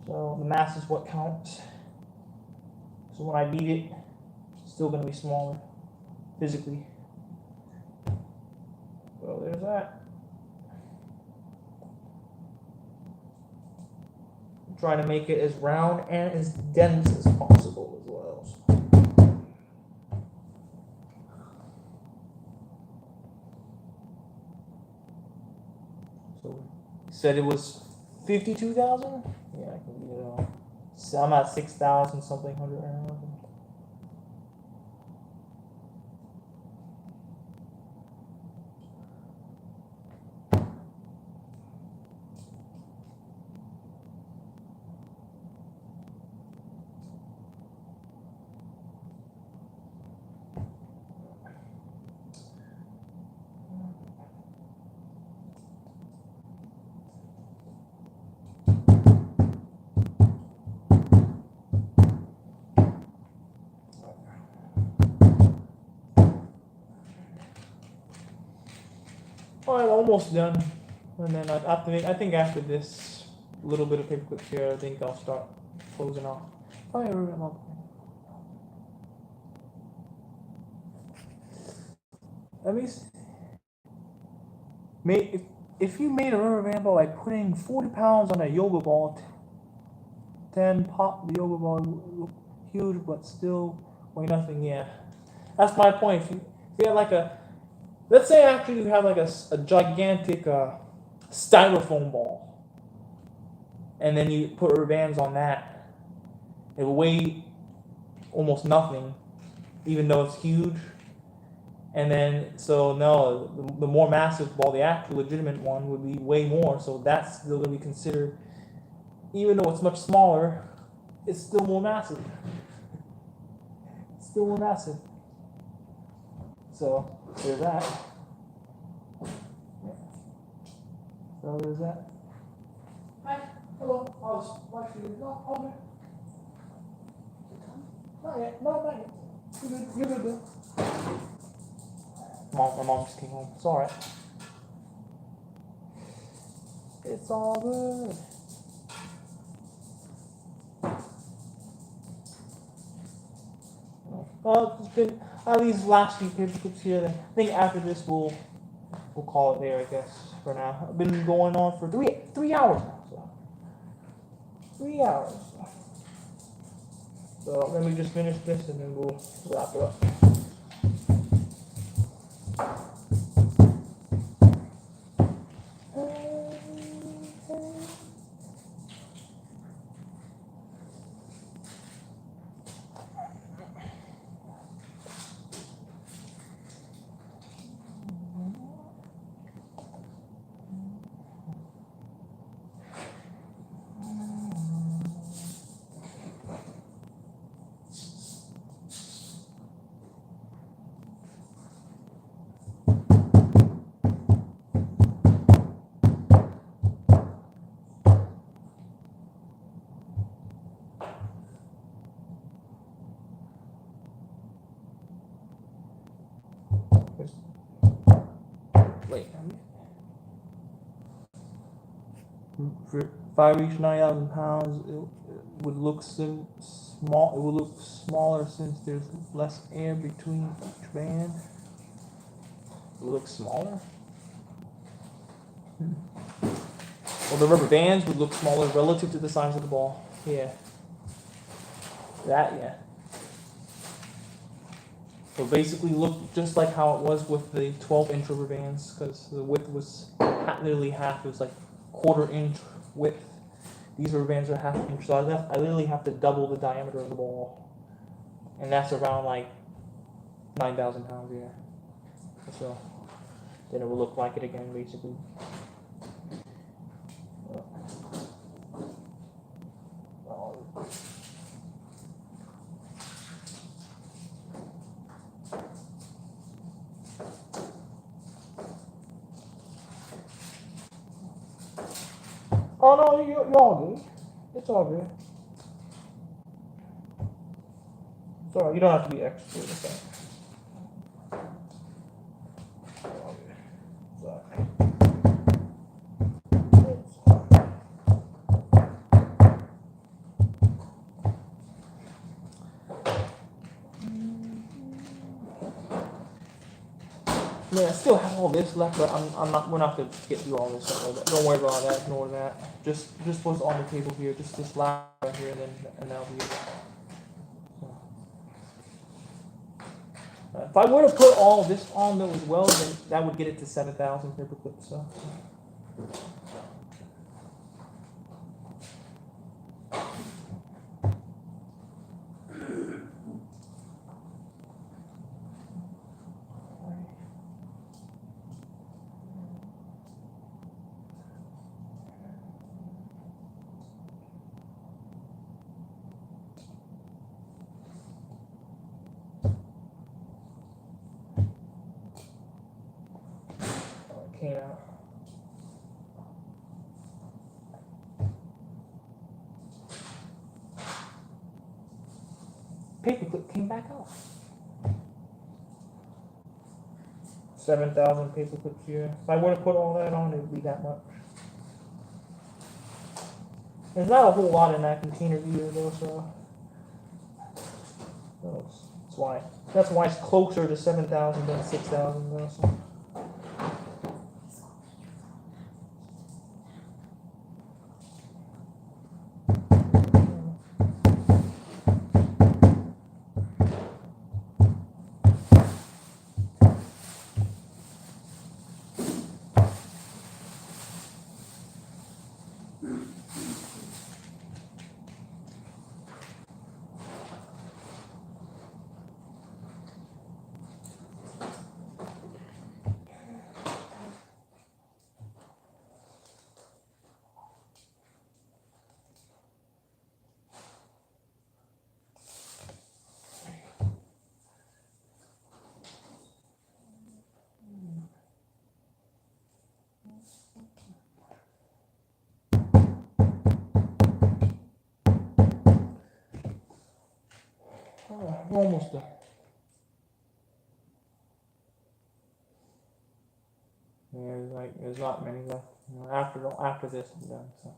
A: So the mass is what counts. So when I beat it, it's still going to be smaller physically. So there's that. Try to make it as round and as dense as possible as well. So you said it was 52,000? Yeah, I can get it all. So I'm at 6,000 something hundred right now. I'm almost done, and then I think after this little bit of paper clips here, I think I'll start closing off. Oh yeah, let me. if you made a rubber band ball by putting 40 pounds on a yoga ball, then pop the yoga ball look huge but still weigh nothing. Yeah, that's my point. If you had like a, let's say actually you have like a gigantic styrofoam ball, and then you put rubber bands on that, it will weigh almost nothing, even though it's huge. And then, so no, the more massive ball, the actual legitimate one, would be way more. So that's still going to be considered, even though it's much smaller, it's still more massive. It's still more massive. So there's that. So there's that. Hi. Hello. I was watching. No, okay. Not yet. No, not yet. You're good. You're good. My mom just came home. It's alright. It's all good. It's been these last few paper clips here. I think after this we'll call it there, I guess, for now. I've been going on for three hours now. So 3 hours. So let me just finish this and then we'll wrap it up. Wait. If I reach 9,000 pounds, it would look small. It would look smaller since there's less air between each band. It would look smaller. Well, the rubber bands would look smaller relative to the size of the ball. Yeah. That, yeah. So basically look just like how it was with the 12-inch rubber bands, because the width was literally half. It was like 1/4 inch width. These rubber bands are 1/2 inch, so I literally have to double the diameter of the ball. And that's around like 9,000 pounds, yeah. So then it will look like it again, basically. Oh no, you're all good. It's all good. It's alright, you don't have to be extra with that. Man, I still have all this left, but we're not gonna get through all this stuff. Don't worry about that, ignore that. Just what's on the table here, just this last right here, and that'll be it. So. If I were to put all this on though as well, then that would get it to 7,000 paper clips, so. Came out. Paperclip came back out. 7,000 paperclips here. If I were to put all that on, it would be that much. There's not a whole lot in that container either, though, so that's why it's closer to 7,000 than 6,000, though. So. We're almost done. Yeah, there's not many left. After this, I'm done. So.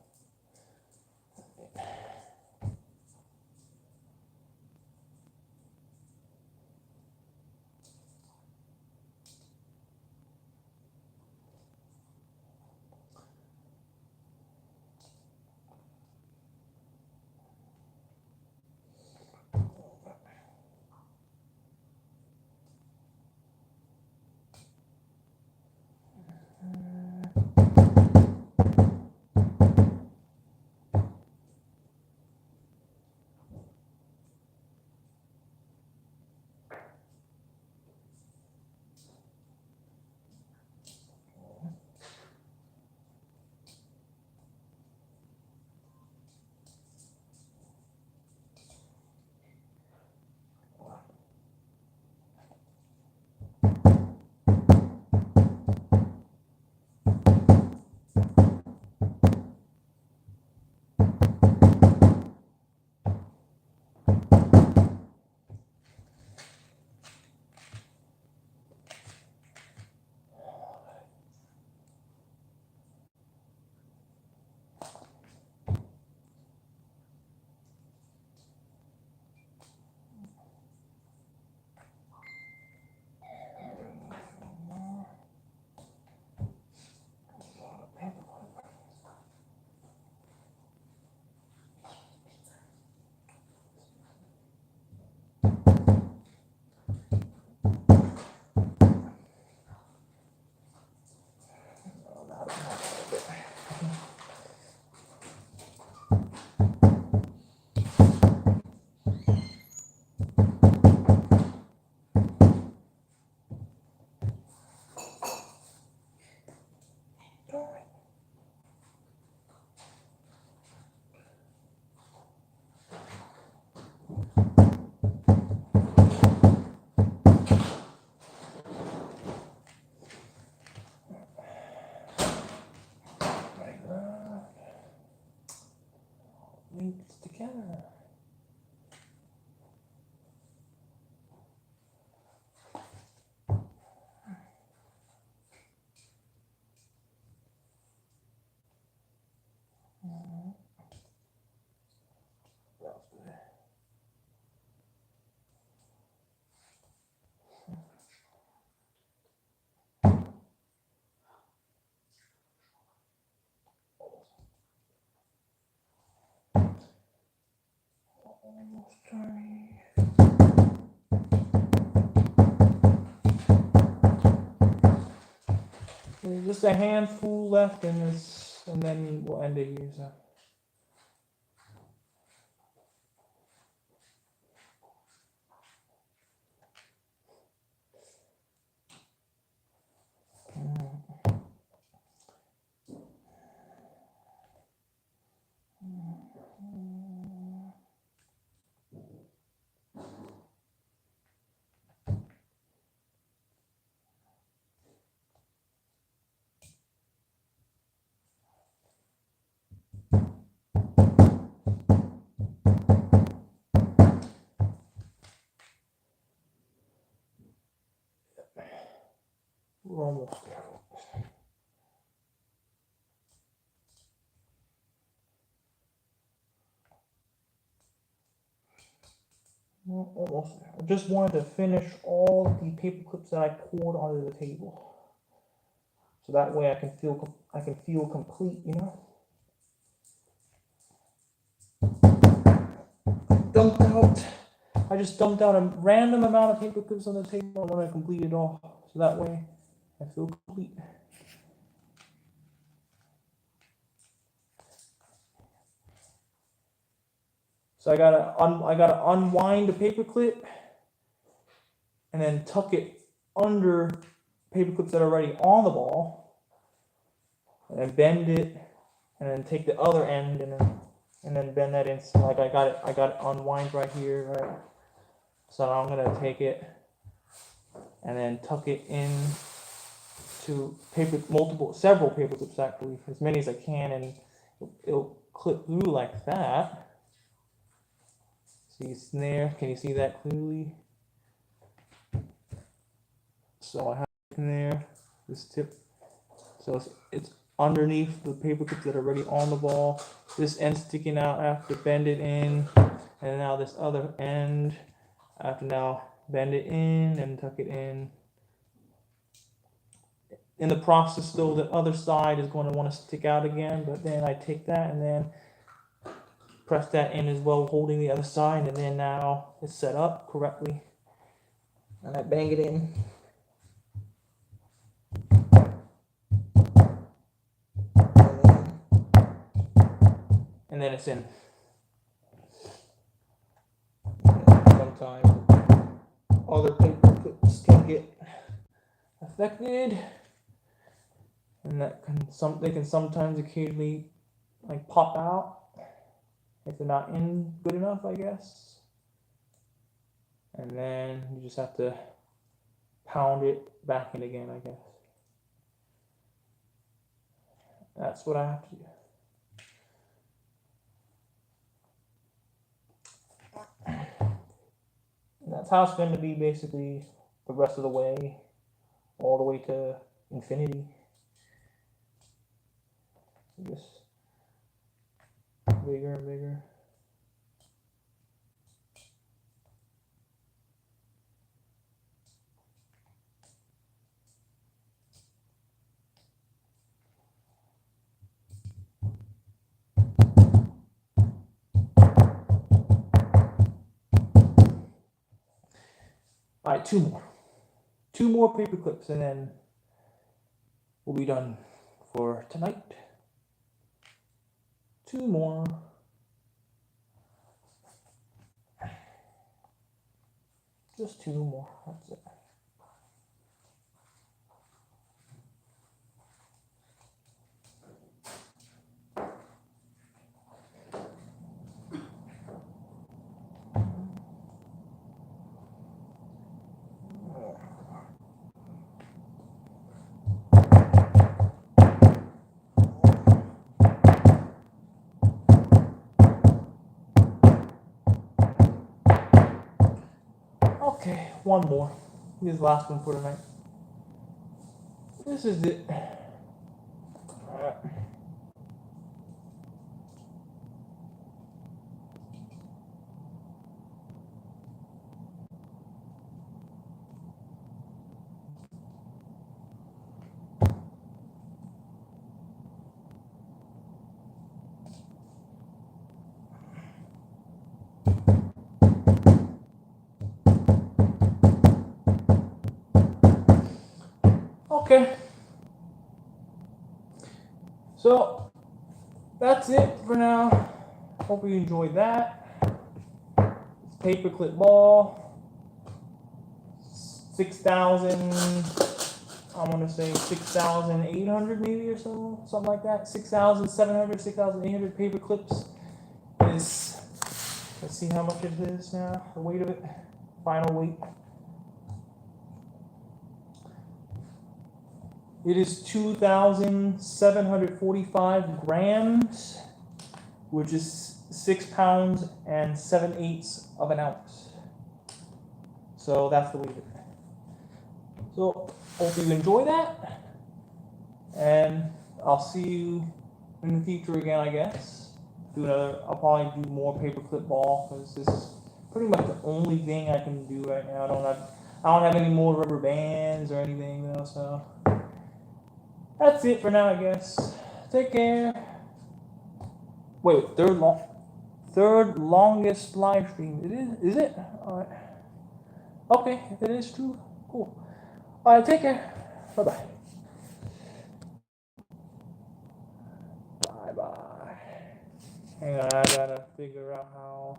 A: Links together. Almost done. There's just a handful left in this, and then we'll end it here. So. We're almost there. We're almost there. I just wanted to finish all the paper clips that I poured onto the table, so that way I can feel complete. You know. I just dumped out a random amount of paper clips on the table. I want to complete it all, so that way I feel complete. So I gotta unwind the paper clip and then tuck it under paper clips that are already on the ball, and then bend it, and then take the other end and then bend that in. So like I got it unwind right here, right? So now I'm gonna take it and then tuck it in to several paper clips, actually, as many as I can, and it'll clip through like that. See snare, can you see that clearly? So I have in there, this tip. So it's underneath the paper clips that are already on the ball. This end sticking out, I have to bend it in. And now this other end, I have to now bend it in and tuck it in. In the process though, the other side is going to want to stick out again, but then I take that and then press that in as well, holding the other side, and then now it's set up correctly. And I bang it in. And then it's in. Sometimes other paper clips can get affected, and that can they can sometimes occasionally like pop out if they're not in good enough, I guess. And then you just have to pound it back in again, I guess. That's what I have to do. And that's how it's going to be basically the rest of the way, all the way to infinity. Just bigger and bigger. All right, two more paper clips, and then we'll be done for tonight. Two more. Just two more. That's it. Okay, one more. This is the last one for tonight. This is it. Okay. So that's it for now. Hope you enjoyed that. It's paperclip ball. 6,000. I'm gonna say 6,800 maybe or so, something like that. 6,700, 6,800 paper clips is. Let's see how much it is now. The weight of it. Final weight. It is 2,745 grams, which is 6 pounds and 7/8 of an ounce. So that's the weight of it. So hope you enjoy that, and I'll see you in the future again, I guess. I'll probably do more paperclip ball because this is pretty much the only thing I can do right now. I don't have any more rubber bands or anything, so. That's it for now, I guess. Take care. Wait, third longest live stream. It is it? Alright. Okay, if it is true, cool. Alright, take care. Bye-bye. Bye-bye. Hang on, I gotta figure out how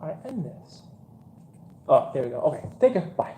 A: I end this. Oh, there we go. Okay, take care. Bye.